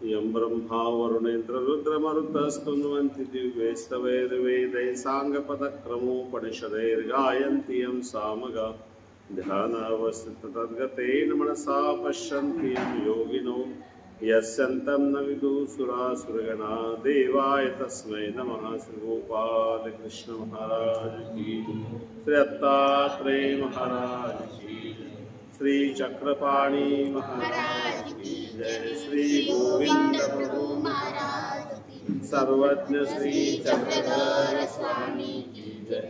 यं ब्रह्मा वरुणेन्द्र रुद्रमरुतस्तुन्वन्ति दिव्यैस्तवैर्वेदैः साङ्गपदक्रमोपनिषदैर्गायन्ति यं सामगा ध्यानावस्थिततद्गतेन मनसा पश्यन्ति यं योगिनो यस्यन्तं न विदुसुरासुरगणा देवाय तस्मै नमः। श्री गोपाल कृष्ण महाराज की, श्री दत्तात्रेय महाराज की, श्री चक्रपाणि महाराज की जय, श्री गोविंद प्रभु महाराज की, सर्वज्ञ श्री चक्रधर स्वामी की जय।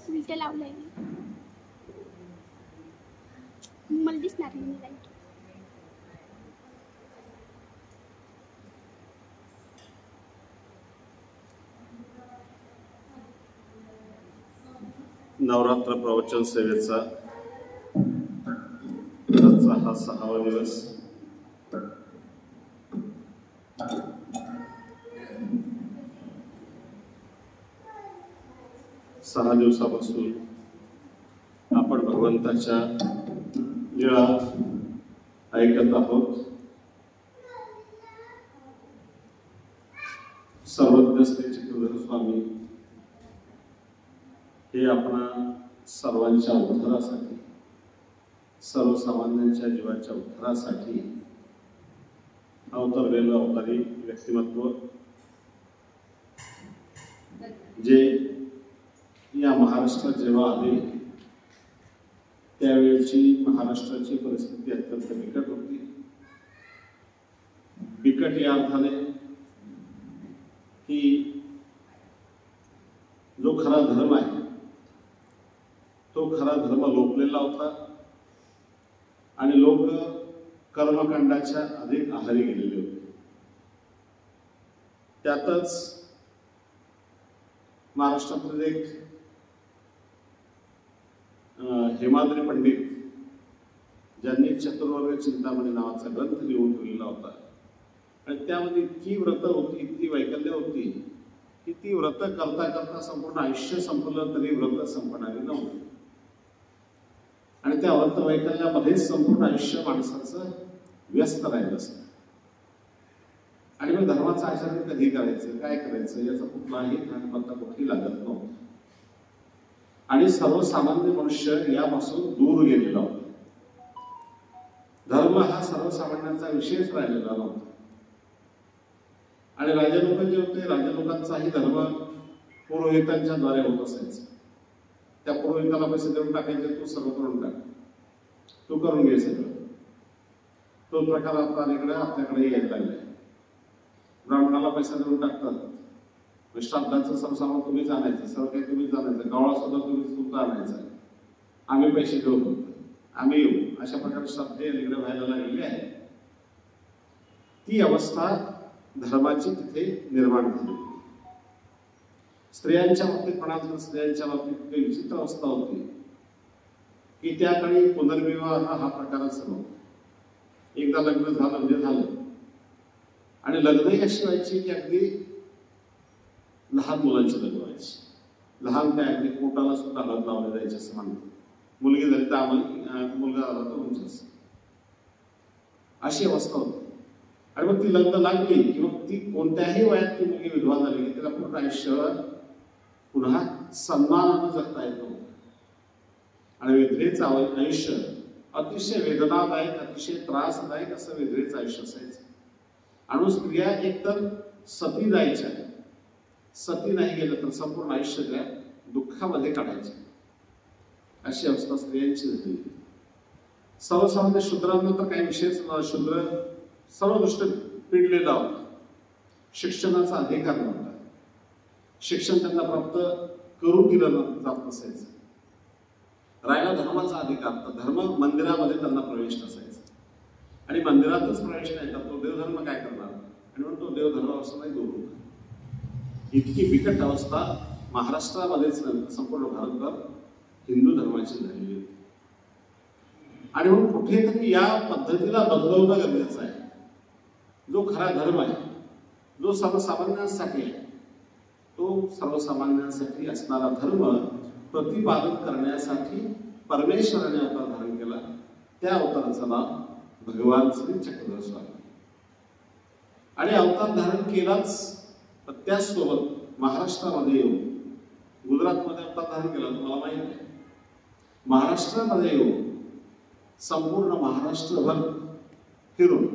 उलट लावलंय मला दिसणार नाही लाईट. नवरात्र प्रवचन सेवेचा हा 6वा दिवस. सहा दिवसापासून आपण भगवंताच्या लीळा ऐकत आहोत. सर्वज्ञ श्री चक्रधर स्वामी हे आपणा सर्वांच्या उद्धारासाठी, सर्वसामान्यांच्या जीवाच्या उद्धारासाठी अवतरलेलं अवतारी व्यक्तिमत्व, जे या महाराष्ट्रात जेव्हा आले त्यावेळची महाराष्ट्राची परिस्थिती अत्यंत बिकट होती. बिकट या अर्थाने की जो खरा धर्म आहे तो खरा धर्म लोपलेला होता आणि लोक कर्मकांडाच्या अधिक आहारी गेलेले होते. त्यातच महाराष्ट्रातील एक हेमाद्री पंडित, ज्यांनी चतुर्वर्ग चिंतामणी नावाचा ग्रंथ लिहून ठेवलेला होता आणि त्यामध्ये इतकी व्रत होती, इतकी वैकल्य होती की ती व्रत करता करता संपूर्ण आयुष्य संपलं तरी व्रत संपणारी नव्हती. आणि त्या व्रत वैकल्यामध्येच संपूर्ण आयुष्य माणसाचं व्यस्त राहिलं असतं. आणि मग धर्माचं आचरण कधी करायचं, काय करायचं याचा कुठलाही ध्यानपत्ता कुठेही लागत नव्हतं. आणि सर्वसामान्य मनुष्य यापासून दूर गेलेला होता. धर्म हा सर्वसामान्यांचा विषयच राहिलेला नव्हता. आणि राजे लोक जे होते, राजे लोकांचाही धर्म पुरोहितांच्या द्वारे होत असायचा. त्या पुरोहिताला पैसे देऊन टाकायचे, तू सर्व करून टाक, तू करून घे सगळं. तो प्रकार आता अलीकडे आपल्याकडे यायला लागलाय. ब्राह्मणाला पैसा देऊन टाकतात, श्राद्धाचं सर्वसामान तुम्हीच आणायचं, सर्व काही तुम्हीच आणायचं, गवळा सुद्धा तुम्हीच तुमचा आणायचा, आम्ही पैसे देऊ फक्त, आम्ही येऊ, अशा प्रकारे श्राद्धे अलीकडे व्हायला लागलेली आहे. ती अवस्था धर्माची तिथे निर्माण झाली. स्त्रियांच्या बाबतीत म्हणाल तर स्त्रियांच्या बाबतीत काही विचित्र अवस्था होती की त्या काळी पुनर्विवाह हा प्रकारच नव्हता. एकदा लग्न झालं म्हणजे झालं. आणि लग्नही अशी व्हायची की अगदी लहान मुलांची लग्न व्हायची. लहान त्या अगदी पोटाला सुद्धा हात लावले जायचे असं म्हणतात. मुलगी झाली तर आम्हाला, मुलगा झाला तर उंच, अशी अवस्था होती. आणि मग ती लग्न लागली की मग ती कोणत्याही वयात ती मुलगी विधवा झाली की तिला पूर्ण आयुष्य पुन्हा सन्मानानं जगता येत नव्हतं. आणि विधवेचं आयुष्य अतिशय वेदनादायक, अतिशय त्रासदायक असं विधवेचं आयुष्य असायचं. आणि स्त्रिया एकतर सती जायच्या, सती नाही गेलं तर संपूर्ण आयुष्य त्या दुःखामध्ये काढायचे, अशी अवस्था स्त्रियांची झाली. सर्वसामान्य शूद्रांना तर काही विशेष, शूद्र सर्व दृष्टी पिडलेला होता. शिक्षणाचा अधिकार नव्हता, शिक्षण त्यांना प्राप्त करून दिलं जात नसायचं. राहिला धर्माचा अधिकार, तर धर्म मंदिरामध्ये त्यांना प्रवेश नसायचा. आणि मंदिरातच प्रवेश नाही तर तो देवधर्म काय करणार, आणि म्हणून तो देवधर्म असं नाही दूर होता. इतकी बिकट अवस्था महाराष्ट्रामध्येच संपूर्ण भारतभर हिंदू धर्माची झालेली होती. आणि म्हणून कुठेतरी या पद्धतीला बदलवणं गरजेचं आहे. जो खरा धर्म आहे, जो सर्वसामान्यांसाठी आहे, तो सर्वसामान्यांसाठी असणारा धर्म प्रतिपादन करण्यासाठी परमेश्वराने अवतार धारण केला. त्या अवताराचं नाव भगवान श्री चक्रधर स्वामी. आणि अवतार धारण केलाच, पण त्याचसोबत महाराष्ट्रामध्ये येऊन, गुजरातमध्ये अवतार धारण केला तुम्हाला माहिती आहे, महाराष्ट्रामध्ये येऊन संपूर्ण महाराष्ट्रभर फिरून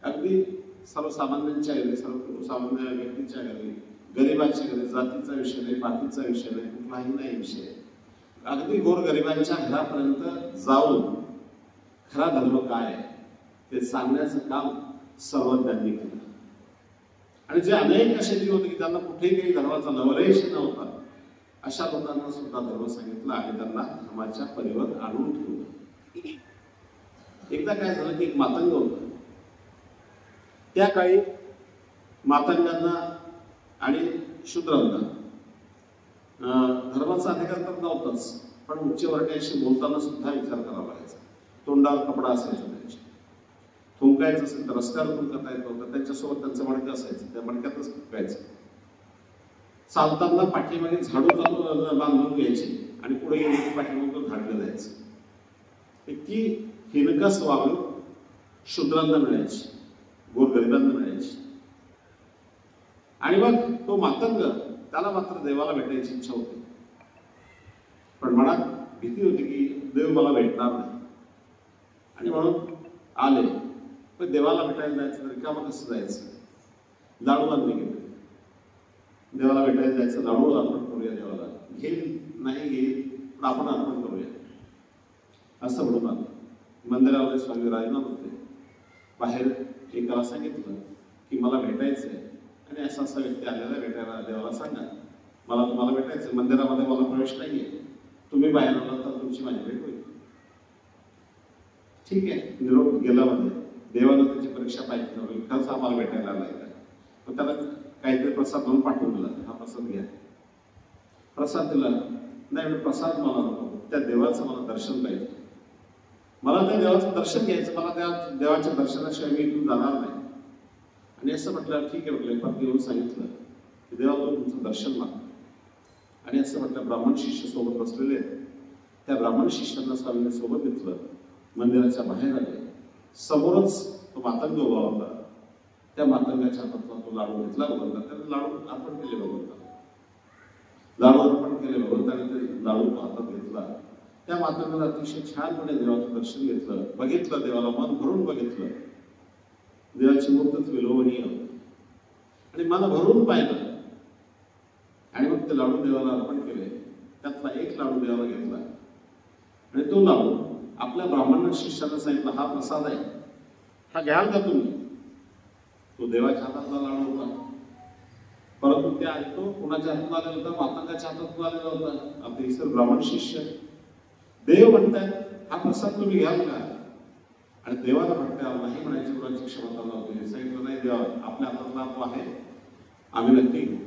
अगदी सर्वसामान्यांच्या घरी, सर्वसामान्य व्यक्तीच्या घरी, गरिबांच्या घरी, जातीचा विषय नाही, पातीचा विषय नाही, कुठलाही नाही विषय, अगदी गोरगरिबांच्या घरापर्यंत जाऊन खरा धर्म काय आहे ते सांगण्याचं काम सर्वज्ञांनी केलं. आणि जे अनेक असे जीव होते की त्यांना कुठेही काही धर्माचा लवलेश नव्हता, अशा लोकांना सुद्धा धर्म सांगितलं आणि त्यांना धर्माच्या परीवर आणून ठेवलं. एकदा काय झालं की एक मातंग होतं. त्या काळी मातंगांना आणि शूद्रांना धर्माचा अधिकार तर नव्हताच, पण उच्चवर्णीयाशी बोलताना सुद्धा विचार करावा लागायचा. तोंडावर कपडा असायचा, त्यांच्या थुंकायचं असेल तर रस्त्यावर थुंकता येत होतं, त्यांच्यासोबत त्यांचं मडकं असायचं, त्या मडक्यातच थुंकायचं. चालताना पाठीमागे झाडू चालू बांधून घ्यायची आणि पुढे गेली पाठीमागून झाडलं जायचं. इतकी हिणकस वागणूक शूद्रांना मिळायची, गोरगरिबांना मिळायची. आणि मग तो मातंग, त्याला मात्र देवाला भेटायची इच्छा होती, पण मनात भीती होती की देव मला भेटणार नाही. आणि म्हणून आले, पण देवाला भेटायला जायचं तरी का, मग कसं जायचं, लाडू बांधले गेले. देवाला भेटायला जायचं, लाडू अर्पण करूया देवाला, घेईल नाही घेईल पण आपण अर्पण करूया असं म्हणून आलं. मंदिरामध्ये स्वामी विराजमान होते. बाहेर एकाला सांगितलं की मला भेटायचंय आणि असा असा व्यक्ती आलेला, भेटायला देवाला सांगा, मला तुम्हाला भेटायचंय, मंदिरामध्ये मला प्रवेश नाहीये, तुम्ही बाहेर आला तर तुमची माझी भेट होईल. ठीक आहे, निरोप गेला मध्ये. देवानं त्याची परीक्षा पाहिजे, खरंच आम्हाला भेटायला आलाय का. मग त्याला काहीतरी प्रसाद म्हणून पाठवून दिला, हा प्रसाद घ्या. प्रसाद दिला नाही, प्रसाद मला नको, त्या देवाचं मला दर्शन पाहिजे, मला त्या देवाचं दर्शन घ्यायचं, मला त्या देवाच्या दर्शनाशिवाय मी इथून जाणार नाही. आणि असं म्हटलं ठीक आहे, म्हटलं पण येऊन सांगितलं की देवा तो तुमचं दर्शन मागतो. आणि असं म्हटलं ब्राह्मण शिष्य सोबत बसलेले आहेत, त्या ब्राह्मण शिष्यांना स्वामीने सोबत घेतलं, मंदिराच्या बाहेर आले. समोरच तो मातंग उभा होता. त्या मातंगाच्या हातातला तो लाडू घेतला भगवंता, त्याने लाडू अर्पण केले भगवंता, लाडू अर्पण केले भगवंताने, ते लाडू हातात घेतला. त्या मातंगाला अतिशय छानपणे देवाचं दर्शन घेतलं, बघितलं देवाला, मन भरून बघितलं. देवाची मूर्तच विलोभनीय होती आणि मन भरून पाहिलं. आणि मग ते लाडू देवाला अर्पण केले. त्यातला एक लाडू देवाला घेतला आणि तो लाडू आपल्या ब्राह्मण शिष्याला सांगितलं, हा प्रसाद आहे, हा घ्याल का तुम्ही. तो देवाच्या हातातला लाडू होता, परंतु त्या आधी तो कुणाच्या हातून आलेला होता, मातंगाच्या हातातून आलेला होता. आपले इतर ब्राह्मण शिष्य देव म्हणतात हा प्रसाद तुम्ही घ्याल का. आणि देवाला म्हणतात नाही म्हणायची कुणाची क्षमता नव्हती. सांगितलं नाही देवा, आपल्या हातातला तो आहे, आम्ही नक्की घेऊ.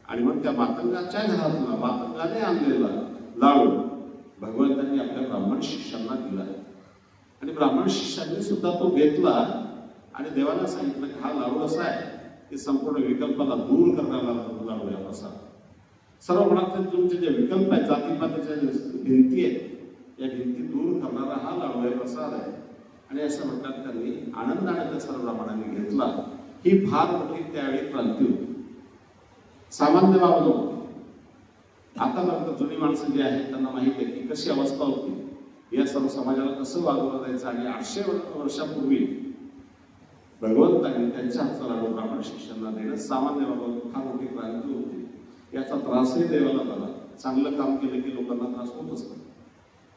आणि मग त्या मातंगाच्या घरातला, मातंगाने आणलेला लाडू भगवंतांनी आपल्या ब्राह्मण शिष्यांना दिला. आणि ब्राह्मण शिष्यांनी सुद्धा तो घेतला आणि देवाला सांगितलं की हा लाडू असा आहे की संपूर्ण विकल्पाला दूर करणारा लाडू आहे प्रसाद. सर्व म्हणतात तुमचे जे विकल्प आहेत, जातीपातीच्या भिंती आहेत, या भिंती दूर करणारा हा लाडू आहे, प्रसाद आहे. आणि असं म्हणतात त्यांनी आनंदाने त्या सर्व ब्राह्मणांनी घेतला. ही फार मोठी त्यावेळी क्रांती होती, सामान्य बाब नव्हती. आता मात्र जुनी माणसं जी आहेत त्यांना माहिती आहे की कशी अवस्था होती, या सर्व समाजाला कसं वागवलं जायचं. आणि 800 वर्षापूर्वी भगवंतांनी त्यांच्या हातचा लाडू ब्राह्मण शिष्यांना देणं सामान्य बाब फार मोठी क्रांती होती. याचा त्रासही देवाला झाला. चांगलं काम केलं की लोकांना त्रास होत असतो,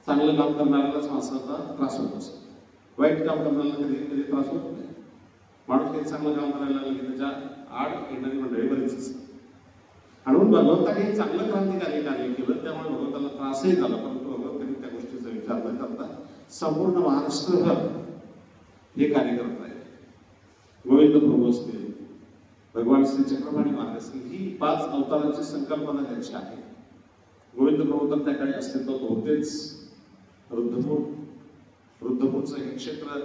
चांगलं काम करणाऱ्यालाच माणसाचा त्रास होत असतो, वाईट काम करणाऱ्याला कधी कधी त्रास होत नाही. माणूस काही चांगलं काम करायला लागलं की त्याच्या आड येणारी मंडळी बरीच असतात. म्हणून भगवंताने चांगलं क्रांतिकारी कार्य केलं, त्यामुळे भगवंताला त्रासही झाला, परंतु भगवंतांनी त्या गोष्टीचा विचार न करता संपूर्ण महाराष्ट्रभर हे कार्य करत आहे. गोविंद प्रभू असतील, भगवान श्री चक्रपाणी महाराज असतील, ही 5 अवतारांची संकल्पना त्यांची आहे. गोविंद प्रभू तर त्या काळी अस्तित्वात होतेच. रुद्धपूरचं हे क्षेत्र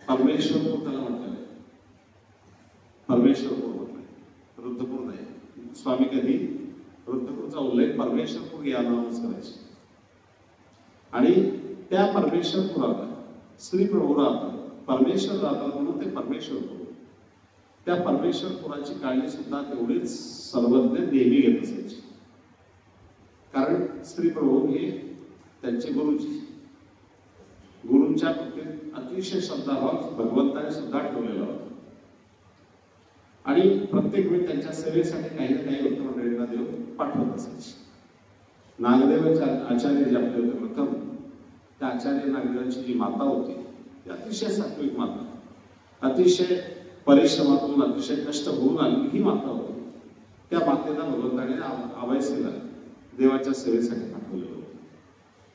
परमेश्वरपूर त्याला म्हटलेलं आहे, परमेश्वरपूर म्हटलंय, रुद्धपूर नाही. स्वामी कधी वृद्धपूरचा उल्लेख परमेश्वरपूर या नावानेच करायचे. आणि त्या परमेश्वरपुराला श्री प्रभू राहतात, परमेश्वर राहतात म्हणून ते परमेश्वरपूर. त्या परमेश्वरपुराची काळजी सुद्धा तेवढीच सर्वज्ञ नेहमी घेत असायची. कारण श्री प्रभू हे त्यांचे गुरुजी, गुरूंच्या बाबतीत अतिशय श्रद्धाभाव भगवंताने सुद्धा ठेवलेला होता. आणि प्रत्येक वेळी त्यांच्या सेवेसाठी काही ना काही वृत्तमंडळींना देव पाठवत असायचे. नागदेवाचे आचार्य जे आपले होते प्रथम, त्या आचार्य नागदेवांची जी माता होती ती अतिशय सात्विक माता, अतिशय परिश्रमातून अतिशय कष्ट होऊन आली ही माता होती. त्या मातेला भगवंताने आवायसेला देवाच्या सेवेसाठी पाठवलेलं होतं.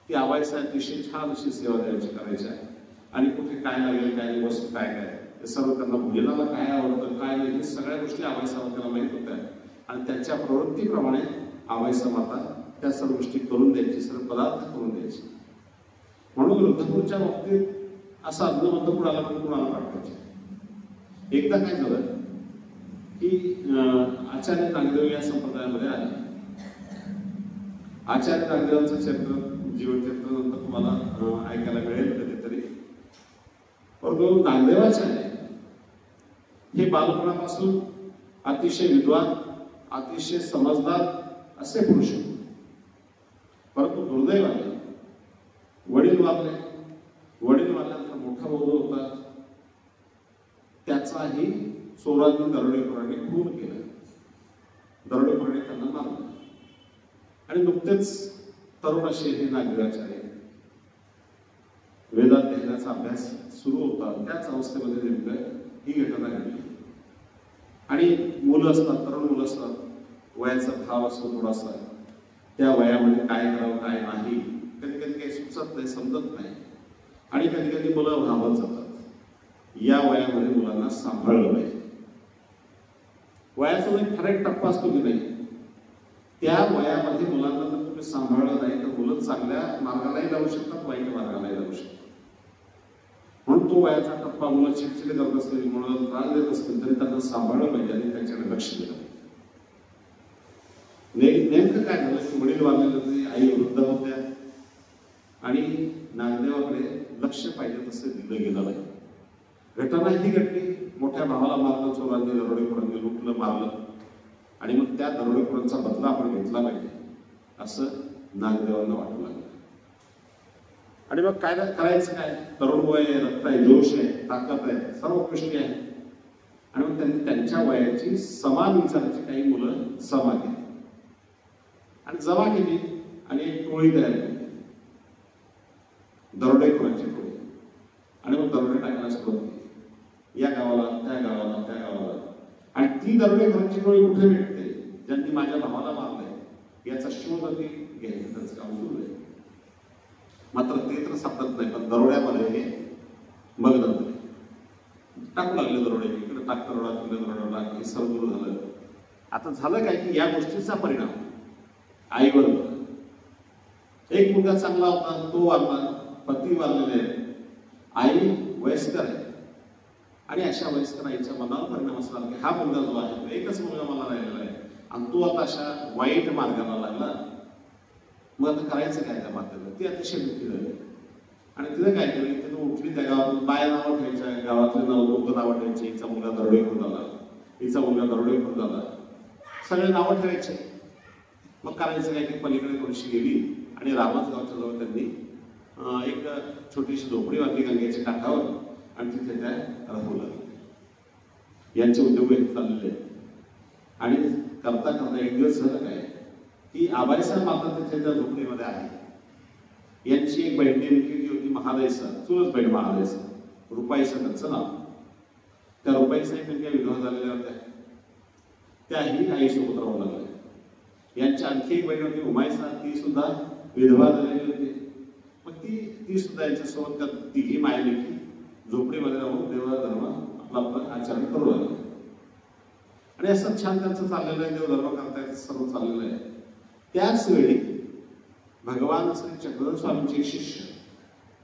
ती आवायसा अतिशय छान अशी सेवा द्यायची करायची. आणि कुठे काय लागेल, काय वस्तू काय काय हे सर्व त्यांना, भोजनाला काय आवडतं काय नाही हे सगळ्या गोष्टी आवायसा मातेला माहीत होत्या. आणि त्यांच्या प्रवृत्तीप्रमाणे आवायसा माता त्या सर्व गोष्टी करून द्यायची, सर्व पदार्थ करून द्यायची. म्हणून वृद्धपूरच्या बाबतीत असा अग्नबंध कुणाला पण कुणाला पाठवायचे. एकदा काय झालं की आचार्य नागदेव या संप्रदायामध्ये आले. आचार्य नागदेवांचं चरित्र, जीवनचरित्र नंतर तुम्हाला ऐकायला मिळेल कधीतरी. परंतु नागदेवाचार्य हे बालपणापासून अतिशय विद्वान, अतिशय समजदार असे पुरुष होते. परंतु दुर्दैवाने वडील वारले. वडील वारल्यानंतर मोठा भाऊ होता त्याचाही चोरांनी, दरोडेखोरांनी खून केला. दरोडेखोरांनी त्यांना मारलं. आणि नुकतेच तरुण असे हे नागदेवाचार्य वेदांत घेण्याचा अभ्यास सुरू होता. त्याच अवस्थेमध्ये नेमकं ही घटना घडली. आणि मुलं असतात, तरुण मुलं असतात, वयाचा भाव असतो थोडासा, त्या वयामध्ये काय करावं काय नाही कधी कधी काही सुचत नाही, समजत नाही. आणि कधी कधी मुलं भावत जातात. या वयामध्ये मुलांना सांभाळलं पाहिजे. वयाचा एक ठराविक टप्पा असतो की नाही, त्या वयामध्ये मुलांना जर तुम्ही सांभाळलं नाही तर मुलं चांगल्या मार्गालाही लावू शकतात, वाईट मार्गालाही लावू शकतात. म्हणून तो वयाचा टप्पा मुलं चिडचिड करत असतील, मुलं त्रास देत असतील तरी त्यांना सांभाळलं पाहिजे आणि त्यांच्याकडे लक्ष दिलं पाहिजे. नेमकं काय झालं की वडील वारलेले होते, आई वृद्ध होत्या आणि नागदेवाकडे लक्ष पाहिजे तसं दिलं गेलं नाही. घटना ही घडली, मोठ्या भावाला मारलं चोरांनी, दरोडेखोरांनी लुटलं, मारलं. आणि मग त्या दरोडेखोरांचा बदला आपण घेतला पाहिजे असं नागदेवांना वाटू लागलं. आणि मग काय करायचं काय, तरुण वय आहे, रक्त आहे, जोश आहे, ताकद आहे, सर्व गोष्टी आहे. आणि मग त्यांनी त्यांच्या वयाची समान विचाराची काही मुलं जमा केली आणि जमा केली आणि एक टोळी तयार केली, दरोडेखोरांची टोळी. आणि मग दरोडे टाकायला सुरुवात केली या गावाला, त्या गावाला, त्या गावाला. आणि ती दरोडेखोरांची टोळी कुठे भेटते, ज्यांनी माझ्या भावाला मारलंय याचा शोध घ्यायचं त्यांचं काम सुरू आहे. मात्र ते तर सापडत नाही. पण दरोड्यामध्ये हे मग्न झाले, टाकू लागले दरोडे, इकडे टाक दरोडा, तिकडे दरोडा टाक, हे सर्व सुरू झालं. आता झालं काय की या गोष्टीचा परिणाम आईवर होता. एक मुलगा चांगला होता, तो वारला, पती वारलेले आहे, आई वयस्कर आहे. आणि अशा वयस्कर आईच्या मनावर परिणाम असला की हा मुलगा जो आहे तो एकच मुलगा मला राहिलेला आहे आणि तो आता अशा वाईट मार्गाला लागला, मग आता करायचं काय त्या मातेला. ती अतिशय दुःखी झाली. आणि तिने काय केलं, तिने उठली, त्या गावातून बाया नावं ठेवायच्या, गावातले लोक नावं ठेवायचे, हिचा मुलगा दरोडेखोर झाला, हिचा मुलगा दरोडेखोर झाला, सगळे नावं ठेवायचे. मग करायचं काय, की पलीकडे थोडीशी गेली आणि रामाच गावच्या जवळ त्यांनी एक छोटीशी झोपडी बांधली गंगेच्या काठावर आणि तिथे त्या राहू लागले. यांचे उद्योग चाललेले आहेत. आणि करता करता एक दिवस झालं काय की आबाईसा माता तिथे त्या झोपडीमध्ये आहे. यांची एक बहीण नेमकी होती महादेसा, चुलत बहीण महादेसा, रुपाईसा त्यांचं नाव. त्या रुपाईसा नेमक्या विधवा झालेल्या होत्या, त्याही आईसोबत राहू लागल्या. यांची आणखी एक बहीण होती उमाईसा, ती सुद्धा विधवा झालेली होती. मग ती सुद्धा यांच्यासोबत त्या तिघी मायलेकी झोपडीमध्ये राहून देव धर्म आपलं आचरण करू लागले. आणि असं छान त्यांचं चाललेलं आहे, देवधर्म करतायचं सर्व चाललेलं आहे. त्याच वेळी भगवान श्री चक्रधर स्वामींचे शिष्य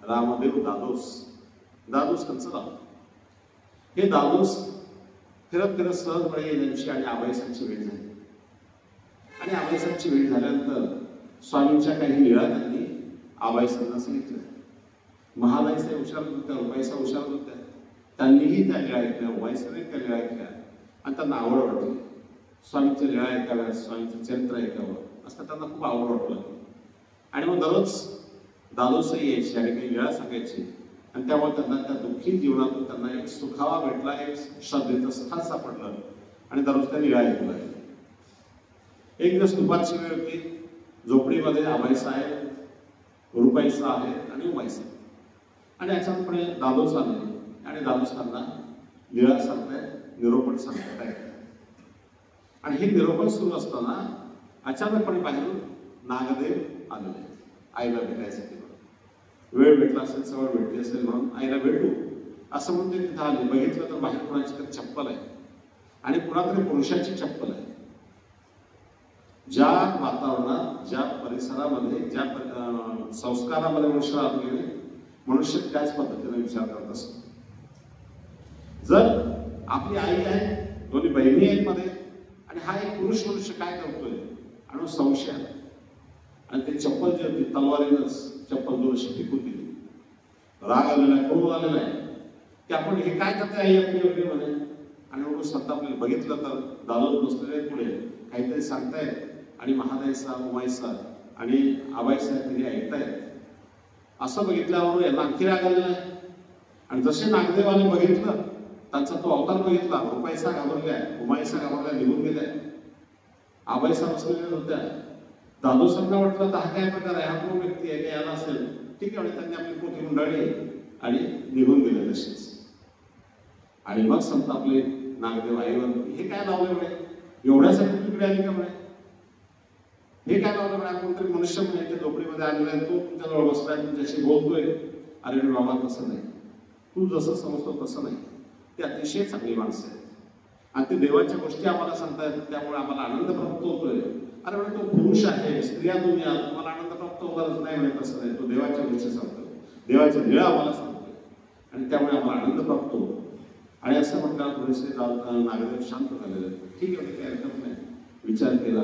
रामदेव दादोस, दादोस त्यांचं नाव, हे दादोस फिरत फिरत सहजपणे यांची आणि आबाईसांची वेळ झाली. आणि आबाईसांची भेट झाल्यानंतर स्वामींच्या काही लीळा त्यांनी आबाईसांना सांगितलं. महादाईसा हुशार होत्या, रुपाईसा हुशार होत्या, त्यांनीही त्या लीळा ऐकल्या, उमाईसाने त्या लीळा ऐकल्या आणि त्यांना आवड वाटली. स्वामींच्या लीळा ऐकाव्या, स्वामींचं चरित्र ऐकावं असं त्यांना खूप आवड वाटलं. आणि मग दररोज दादोसाई यायची आणि काही लीळा सांगायची आणि त्यामुळे त्यांना त्या दुःखी जीवनातून त्यांना एक सुखावा भेटला, एक श्रद्धेचं स्थान सापडलं आणि दररोज त्या लीळा ऐकू लागले. एक दिवस दुपारची वेळ होती. झोपडीमध्ये आबाईसा आहे, रुपाईसा आहे आणि उमाईसा आणि अचानकपणे दादोस आले आणि दादोस त्यांना लीळा सांगताय, निरोपण सांगताय आणि हे निरोपण सुरू असताना अचानकपणे बाहेरून नागदेव आलेले आईला भेटायसाठी. वेळ भेटला असेल, सवय भेटली असेल म्हणून आईला भेटू असं म्हणून ते तिथं आले. बघितलं तर बाहेर कोणाची तरी चप्पल आहे आणि कुणातरी पुरुषाची चप्पल आहे. ज्या वातावरणात, ज्या परिसरामध्ये, ज्या संस्कारामध्ये मनुष्य राहत गेले, मनुष्य त्याच पद्धतीने विचार करत असतो. जर आपली आई आहे, दोन्ही बहिणी आहेत मध्ये आणि हा एक पुरुष मनुष्य काय करतोय आणि संशय आला आणि ते चप्पल जी होती तलवारीनंच चप्पल दोनशी फेकून दिली. राग आलेला आहे, क्रोध आलेला आहे की आपण हे काय करते आई आपली एवढी म्हणे. आणि एवढं संतापलेलं बघितलं तर दादोस बसलेले पुढे काहीतरी सांगतायत आणि महादाईसा, उमाईसा आणि आबाईसा तिने ऐकतायत. असं बघितल्यावर यांना आणखी राग आलेला आहे आणि जसे नागदेवाने बघितलं त्यांचा तो अवतार बघितला. रुपाईसा घाबरल्या, उमाईसा घाबरल्या, निघून गेल्या. आबाईसा बसलेल्या होत्या. दादोसांना वाटलं तर हा काय प्रकार आहे, हा कोण व्यक्ती आहे, काय आला असेल, ठीक आहे. त्यांनी आपली पोथी गुंडाळली आणि निघून गेले तसेच. आणि मग संतापले नागदेव आईवर, हे काय लावले म्हणे, एवढ्यासाठी तिकडे आली का म्हणे, हे काय लावलं म्हणे, कोणतरी मनुष्य म्हणे त्या झोपडीमध्ये आलेला आहे, तो तुमच्याजवळ बसलाय, तुमच्याशी बोलतोय. अरे बाबा तसं नाही, तू जसं समजतो तसं नाही. ते अतिशय चांगली माणसं आहेत आणि ते देवाच्या गोष्टी आम्हाला सांगतायत, त्यामुळे आम्हाला आनंद प्राप्त होतोय. अरे म्हणजे तो पुरुष आहे, स्त्रिया तुम्ही आहात, तुम्हाला आनंद प्राप्त होणारच नाही म्हणे. तसं नाही, तो देवाच्या गोष्टी सांगतोय, देवाच्या लीळा आम्हाला सांगतोय आणि त्यामुळे आम्हाला आनंद प्राप्त होतो. आणि असं म्हटलं थोडेसे नागदेव शांत झालेले. ठीक आहे, काही हरकत नाही, विचार केला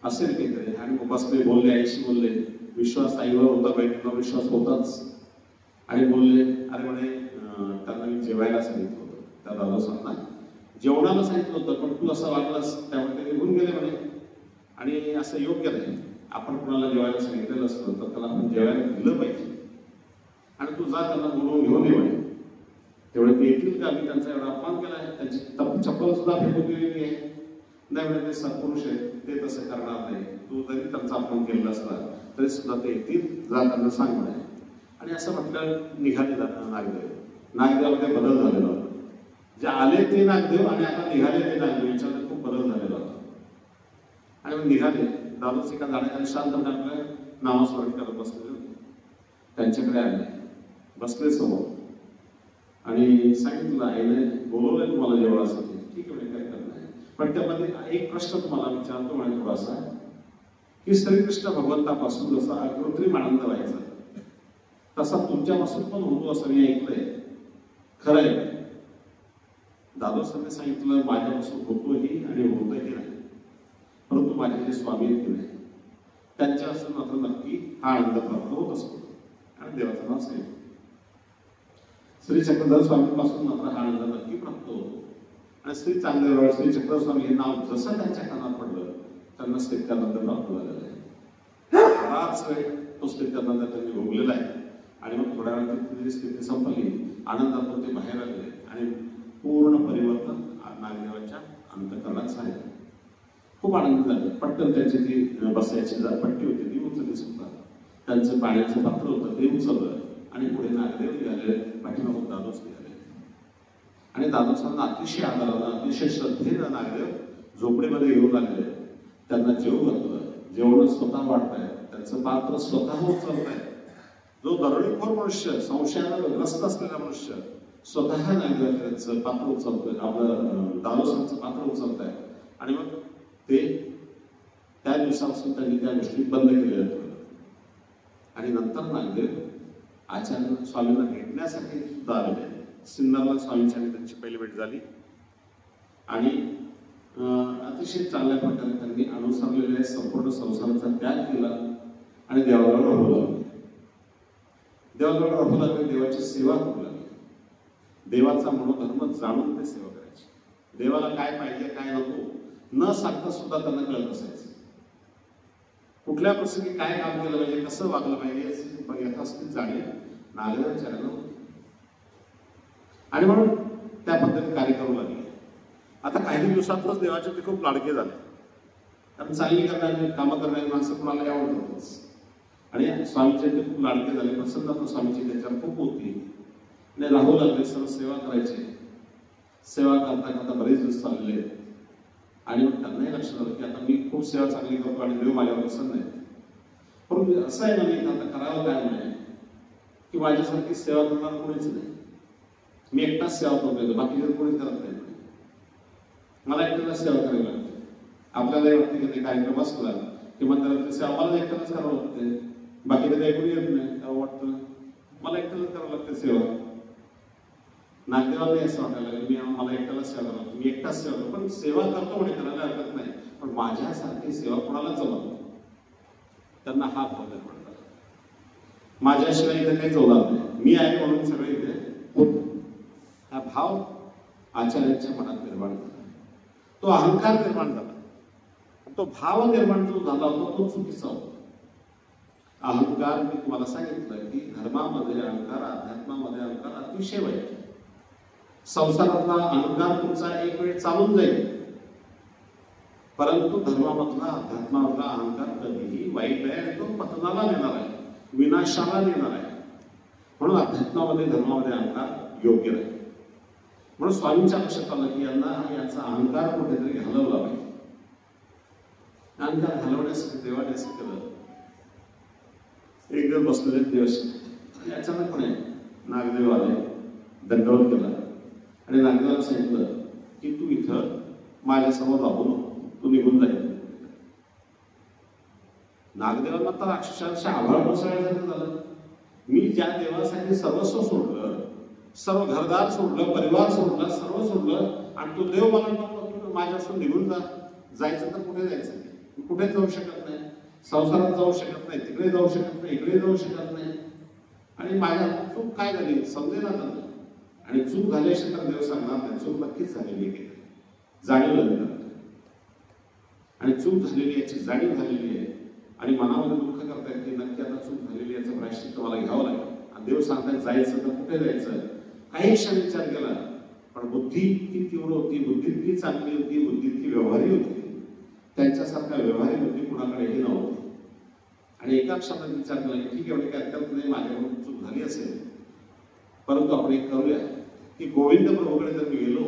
असेल काहीतरी आणि मग बसले, बोलले, आईशी बोलले. विश्वास आईवर होता, बहिणीवर विश्वास होताच आणि बोलले. अरे म्हणे त्यांना मी जेवायला सांगितलं होतं, त्या दादोसांना जेवणाला सांगितलं होतं, पण तू असं वागलास त्यामुळे ते निघून गेले म्हणे. आणि असं योग्य नाही, आपण कुणाला जेवायला सांगितलेलं असतं तर त्याला आपण जेवायला दिलं पाहिजे आणि तू जा त्यांना बोलवून घेऊन ये म्हणे. तेवढे ते येतील का, मी त्यांचा एवढा अपमान केला आहे, त्यांची चप्पल सुद्धा फेकून दिलेली आहे. नाही म्हणजे ते सत्पुरुष आहेत, ते तसं करणार नाही. तू जरी त्यांचा अपमान केलेला असला तरी सुद्धा ते येतील, जा त्यांना सांग म्हणे. आणि असं म्हटलं निघाले नागदेव. नागदेवामध्ये बदल झालेला होता. जे आले ते नागदेव आणि आता निघाले ते नागदेव याच्यामध्ये खूप बदल झालेला होता. आणि मग निघाले. दादोस एका झाडाखाली शांतपणे आपलं नामस्मरण करत बसलेले होते. त्यांच्याकडे आले, बसले समोर आणि सांगितलं, आईने बोलवलंय तुम्हाला जेवणासाठी. ठीक आहे, काय करणार आहे, पण त्यामध्ये एक प्रश्न तुम्हाला विचारतो म्हणे थोडासा, की श्रीकृष्ण भगवंतापासून जसा कृत्रिम आनंद व्हायचा तसा तुमच्यापासून पण होतो असं मी ऐकलंय, खरं आहे? दादोसांनी सांगितलं, माझ्यापासून होतोही आणि होतही नाही, परंतु माझे जे स्वामी आहेत की नाही त्यांच्यापासून मात्र नक्की हा आनंद प्राप्त होत असतो. आणि देवाचं नाव सांगितलं, श्री चक्रधर स्वामींपासून मात्र हा आनंद नक्की प्राप्त होतो. आणि श्री चांगदेवराव, श्री चक्रधर स्वामी हे नाव जसं त्यांच्या कानात पडलं त्यांना स्थित्यानंद प्राप्त झालेला आहे. बराच वेळ तो स्थित्यानंद त्यांनी भोगलेला आहे. आणि मग थोड्या वेळात ती स्थिती संपली, आनंदातून ते बाहेर आले आणि पूर्ण परिवर्तन नागदेवाच्या अंतःकरणात झाले. खूप आनंद झाले. पटकन त्यांची ती बसायची पट्टी होती ती उचलली सुद्धा, त्यांचं पाण्याचं पात्र होतं ते उचललं आणि पुढे नागदेव निघाले, पाठीमागून दादोस निघाले. आणि दादोसांना अतिशय आदरानं, अतिशय श्रद्धेनं नागदेव झोपडीमध्ये घेऊन आलेले. त्यांना जेव घातलं, जेवण स्वतः वाढताय, त्यांचं पात्र स्वतः उचलताय. जो दरोडेखोर मनुष्य, संशयानं ग्रस्त असलेला मनुष्य स्वतः नागदेवाचं पात्र उचलतोय, आपलं दादोसांचं पात्र उचलताय. आणि मग ते त्या दिवसापासून त्यांनी त्या गोष्टी बंद केलेल्या होत्या. आणि नंतर नागदेव आचार्य स्वामींना भेटण्यासाठी सुद्धा आलेले. सिन्नरला स्वामींची आणि त्यांची पहिली भेट झाली आणि अतिशय चांगल्या प्रकारे त्यांनी अनुसरलेल्या संपूर्ण संसाराचा त्याग केला आणि देवाला राहू लागले. देवाला राहू लागले, देवाची सेवा करू लागले. देवाचा मनोधर्म जाणून ते सेवा करायची. देवाला काय पाहिजे काय नको न सांगता सुद्धा त्यांना कळत असायचं. कुठल्या प्रसंगी काय काम केलं पाहिजे, कसं वागलं पाहिजे यथास्थित जाणीव नागरिकांच्या आणि म्हणून त्या पद्धतीने कार्य करू लागले. आता काही दिवसातच देवाचे ते खूप लाडके झाले. कारण चांगली करणारी कामं करणारी माणसं कुणाला आवडतातच. आणि स्वामीचे ते खूप लाडके झाले. प्रसन्नता स्वामीची त्याच्यावर खूप होती आणि राहू लागले. सर्व सेवा करायचे. सेवा करता करता बरेच दिवस चाललेले आणि मग त्यांनाही लक्षात आलं की आता मी खूप सेवा चांगली करतो आणि देव माझ्यावर प्रसन्न आहे. परंतु असं आहे ना, मी आता करावं काय नाही की माझ्यासारखी सेवा करणार कोणीच नाही. मी एकटाच सेवा करतो, बाकी कोणीच करत नाही. मला एकट्याला सेवा करावी लागते. आपल्यालाही वाटते की ते कार्यक्रम असला की मंदिरातली सेवा मला एकट्यालाच करावं लागते. बाकी कधी ऐकून येत नाही. वाटतं मला एकट्यालाच करावं लागते सेवा. नागदेवाला असं वाटायला लागलं मी मला एकट्याला सेवा करावं लागते. मी एकटाच सेवा करतो, पण सेवा करतो म्हणे करायला हरकत नाही, पण माझ्यासारखी सेवा कोणाला जमत नाही. त्यांना हा भाव निर्माण झाला. माझ्याशिवाय इथे काही जोडणार नाही, मी आहे म्हणून सगळे इथे होत. हा भाव आचार्यांच्या मनात निर्माण झाला. तो अहंकार निर्माण झाला. तो भाव निर्माण जो झाला होता तो चुकीचा होता. अहंकार मी तुम्हाला सांगितलं की धर्मामध्ये अहंकार, अध्यात्मामध्ये अहंकार अतिशय वाईट. संसारातला अहंकार तुमचा एक वेळ चालून जाईल, परंतु धर्मामधला अध्यात्मामधला अहंकार कधीही वाईट आहे आणि तो पतनाला नेणार आहे, विनाशाला नेणार आहे. म्हणून अध्यात्मामध्ये धर्मामध्ये अहंकार योग्य नाही. म्हणून स्वामींच्या लक्षात आलं की यांचा अहंकार कुठेतरी घालवला पाहिजे. अहंकार घालवण्यासाठी देवाने असं केलं. एक दिवस बसलेले दिवस अचानकपणे नागदेव आले, दंडवत केला आणि नागदेवाला सांगितलं की तू इथं माझ्यासमोर राहू नको, तू निघून जाईल. नागदेवांना तर अक्षरशः आभाळ कोसळल्यासारखं झालं. मी ज्या देवासाठी सर्वस्व सोडलं, सर्व घरदार सोडलं, परिवार सोडला, सर्व सोडलं आणि तो देव मला माझ्यापासून निघून जायचं तर कुठे जायचं? कुठे जाऊ शकत नाही. संसारात जाऊ शकत नाही, तिकडे जाऊ शकत नाही, इकडे जाऊ शकत नाही. आणि माझ्या चूक काय झाली समजेना त्यांना. आणि चूक झाल्याशिवाय तर देव सांगणार नाही. चूक नक्कीच झालेली आहे, जाणीव झालेली आणि चूक झालेली याची जाणीव झालेली आहे आणि मनामध्ये दुःख करतायत की नक्की आता चूक झालेली याचं प्रायश्चित्त मला घ्यावं लागेल. आणि देव सांगतायत जायचं तर कुठे जायचं? काही क्षण विचार केला, पण बुद्धी इतकी तीव्र होती, बुद्धी इतकी चांगली होती, बुद्धी इतकी व्यवहारी होती, त्यांच्यासारख्या व्यवहारी बुद्धी कुणाकडेही नव्हती. आणि एका क्षणात विचार केला की ठीक आहे, काय हरकत नाही, माझ्याकडून चूक झाली असेल, परंतु आपण एक करूया की गोविंद प्रभूकडे जर मी गेलो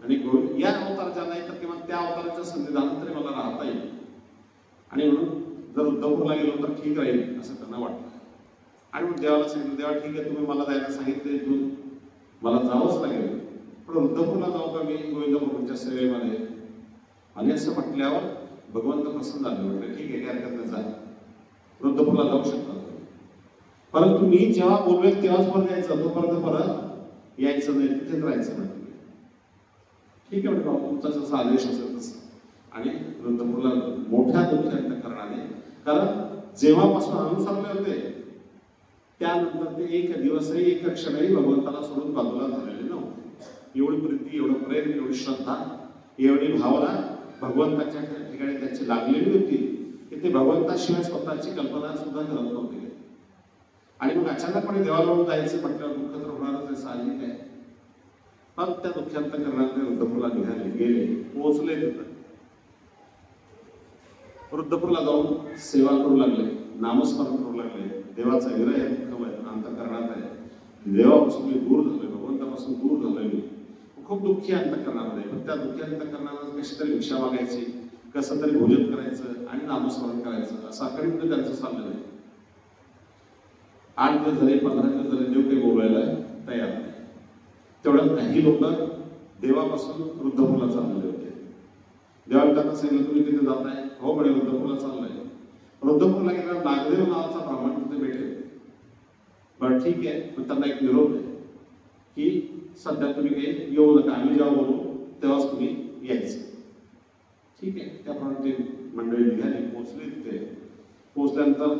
आणि गोविंद या अवताराच्या नाही तर किंवा त्या अवताराच्या संविधानात तरी मला राहता येईल. आणि म्हणून जर उद्धवपूरला गेलो तर ठीक राहील असं त्यांना वाटलं. आणि मग देवाला सांगितलं, देवा ठीक आहे, तुम्ही मला जायला सांगितले, इथून मला जावंच लागेल, पण उद्धवपूरला जाऊ का मी गोविंद प्रभूंच्या सेवेमध्ये? आणि असं म्हटल्यावर भगवंत प्रसन्न झाले. म्हटलं ठीक आहे, काय हरकत नाही, जा, वृद्धपूरला जाऊ शकता, परंतु मी जेव्हा बोलवेल तेव्हाच परत यायचं, तोपर्यंत परत यायचं नाही, तिथेच राहायचं. म्हटलं ठीक आहे, म्हटलं तुमचा जसा आदेश असेल तसं. आणि वृद्धपूरला मोठ्या दुःखी अंतःकरणाने, कारण जेव्हापासून अनुसरले होते त्यानंतर ते एक दिवसही एक क्षणही भगवंताला सोडून बाजूला झालेले नव्हते. एवढी प्रीती, एवढं प्रेम, एवढी श्रद्धा, एवढी भावना भगवंताच्या ठिकाणी त्यांची लागलेली होती की ते भगवंताशिवाय स्वतःची कल्पना सुद्धा करत नव्हते. आणि मग अचानकपणे देवाला जायचं म्हटल्यावर दुःख तर होणारच आहे, साहजिक आहे. पण त्या दुःख्यांत करणारे वृद्धपूरला निघाले, गेले, पोहोचले तिथं. वृद्धपूरला जाऊन सेवा करू लागले, नामस्मरण करू लागले. देवाचा विरह अंतःकरणात आहे, देवापासून मी दूर झालोय, भगवंतापासून दूर झालोय मी, खूप दुःखी अंतःकरणामध्ये. पण त्या दुःखी अंतःकरणामध्ये कशी तरी भिक्षा मागायची, कसं तरी भोजन करायचं आणि नामस्मरण करायचं, असं अखंड त्यांचं चाललेलं आहे. 8 दिवस झाले, 15 दिवस झाले, देव काही बोलायला तयार नाही. तेवढ्यात काही लोक देवापासून वृद्धपूरला चाललेले होते. देवाला त्यांना सांगितलं, तुम्ही तिथे जाताय? हो म्हणे, वृद्धपूरला चाललंय. वृद्धपूरला गेला नागदेव नावाचा ब्राह्मण तिथे भेटेल. बरं ठीक आहे, पण त्यांना एक निरोप आहे की सध्या तुम्ही काही येऊ नका, आम्ही जेव्हा बोलू तेव्हाच तुम्ही यायचं. ठीक आहे, त्याप्रमाणे ते मंडळी निघाली, पोहोचले तिथे. पोहोचल्यानंतर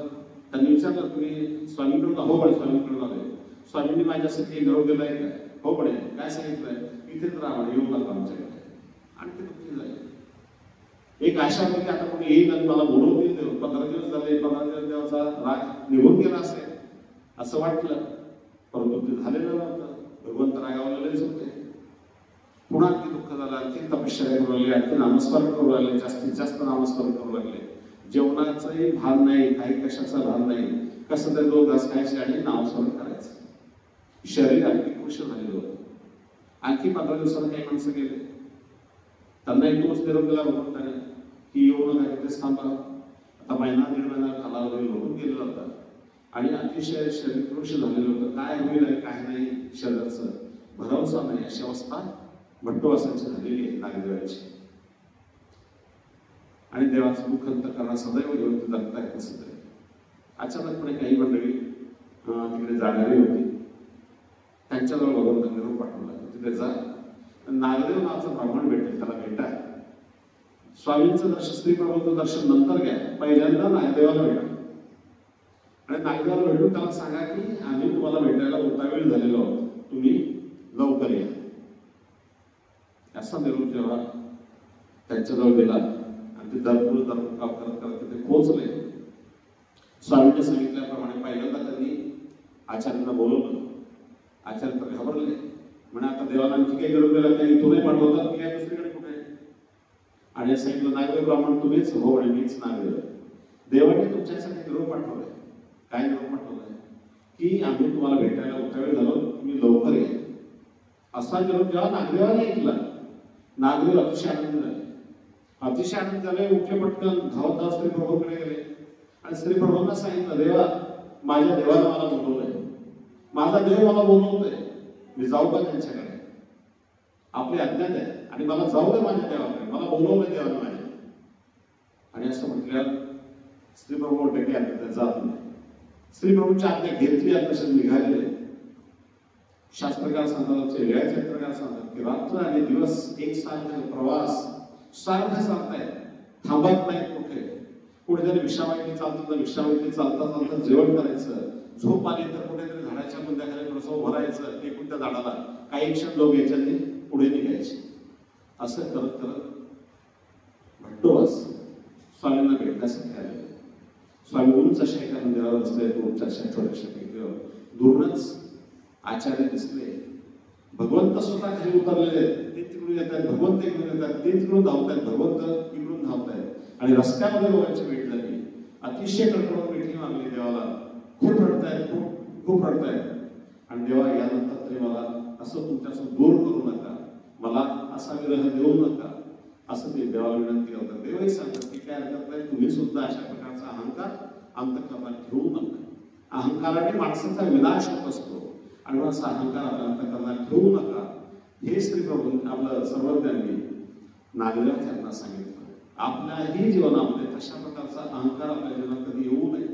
त्यांनी विचारलं तुम्ही स्वामींकडून हो म्हणे, स्वामींकडून आले. स्वामींनी माझ्यासाठी निरोप दिलाय काय? हो म्हणे. काय सांगितलंय? इथेच राहा म्हणे, येऊ नका आमच्याकडे. आणखी दुःखी झाले. एक आशा होती की आता कोणी येईल आणि मला बोलवतील देव. 15 दिवस झाले, 15 दिवस देवाचा राग निघून गेला असेल असं वाटलं, परंतु ते झालेलं नव्हतं. भगवंत रागावलेलेच होते. पुन्हा आणखी दुःख झालं, आणखी तपश्चर्या करू लागले, आणखी नामस्मरण करू लागले, जास्तीत जास्त नामस्मरण करू लागले. जेवणाचंही भान नाही, काही कशाचं भान नाही, कसं तरी 2 घास खायचे आणि नामस्मरण करायचं. शरीर आणखी कृश झालेलं होतं. आणखी 15 दिवसांना काही माणसं गेले. त्यांना एकदमच निरोप दिला भगवंताने की येऊ नका, तिथेच थांबा. आता महिना 1.5 महिना कालावधी लोटून गेलेला होता आणि अतिशय शरीर कृश झालेलं होतं. काय होईल आणि काय नाही शरीराचं भरवसा नाही, अशी अवस्था भट्टवासांची झालेली आहे नागदेवाची. आणि देवाचं मुख अंतःकरणात सदैव घेऊन ते जगतायत. कसं तरी अचानकपणे काही मंडळी तिकडे जाणारी होती, त्यांच्याजवळ भगवंत निरोप पाठवला, तिथे जा, नागदेव नावाचा ब्राह्मण भेटेल, त्याला भेटा. स्वामींचं दर्शन, श्री प्रभूंचं दर्शन नंतर घ्या, पहिल्यांदा नागदेवाला भेटा. आणि नागदेवाला भेटून त्याला सांगा की आम्ही तुम्हाला भेटायला उतावीळ झालेलो आहोत, तुम्ही लवकर या. असा निरोप जेव्हा त्यांच्याजवळ दिला आणि ते दरपूर काम करत करत तिथे पोहोचले. स्वामींनी सांगितल्याप्रमाणे पहिल्यांदा त्यांनी आचार्यांना बोलवलं. आचार्य तर घाबरले, म्हणे आता देवाला आणखी काही निरोप दिला, काही इथूनही पाठवतात की काय दुसरीकडे कुठे? आणि सांगितलं नागदेव ब्राह्मण तुम्हीच? हो म्हणे, मीच नागदेव. देवाने तुमच्यासाठी निरोप पाठवलाय. काय निरोप पाठवलाय? की आम्ही तुम्हाला भेटायला उतावीळ झालो, तुम्ही लवकर या. असा निरोप जेव्हा नागदेवाने ऐकला, नागदेव अतिशय आनंद झाले. अतिशय आनंद झाले, उठले, पटकन धावत धावत श्री प्रभूंकडे गेले आणि श्री प्रभूंना सांगितलं, देवा माझ्या देवाला मला बोलवलंय, माझा देव मला बोलवतोय, मी जाऊ का त्यांच्याकडे? आपले अज्ञात आहे आणि मला जाऊ दे माझ्या देवाकडे, मला बोलवलंय देवाने माझ्या. आणि असं म्हटल्यावर श्री प्रभू म्हटले की आता जात नाही. श्री प्रभूंची आज्ञा घेतली आणि तसे निघालेले. शास्त्रकार सांगतात, वेगळ्या चित्रकार सांगतात की रात्र आणि दिवस एक सारखा प्रवास सारखं चालतायत, थांबत नाहीत कुठे. कुठेतरी विश्रामाची चालतं तर विश्रामाची चालता चालता जेवण करायचं, झोप आली तर कुठेतरी झाडाच्या बुंद्याखाली थोडंसं उभं राहायचं, टेकून त्या झाडाला काही क्षण झोप घ्यायच्या, पुढे निघायचे. असं करत करत भट्टोवास स्वामींना भेटण्यासाठी आले. स्वामी उंच अशा एका मंदिरावर बसले, उंच अशा छोट्याशा टेकडीवर. दूरच आचार्य दिसले. भगवंत स्वतः खाली उतरलेले आहेत, ते तिकडून येत आहेत, भगवंत इकडून येतात, ते तिकडून धावतायत, भगवंत इकडून धावतायत. आणि रस्त्यामध्ये लोकांची भेट झाली. अतिशय कडकडून मिठी मागली देवाला. खूप रडतायत, खूप रडतायत. आणि देवा यानंतर तरी मला असं तुमच्यापासून दूर करू नका, मला असा विरह देऊ नका, असं ते देवाला विनंती करतात. देवही सांगतात की काय हरकत नाही, तुम्ही सुद्धा अशा प्रकारचा अहंकार अंतःकरणात ठेवू नका. अहंकाराने माणसाचा विनाश होत असतो आणि असा अहंकार आपल्या अंतःकरणात ठेवू नका. हे श्री प्रभू आपलं सर्वज्ञांनी नागदेवांना सांगितलं. आपल्याही जीवनामध्ये तशा प्रकारचा अहंकार आपल्या जीवनात कधी येऊ नये.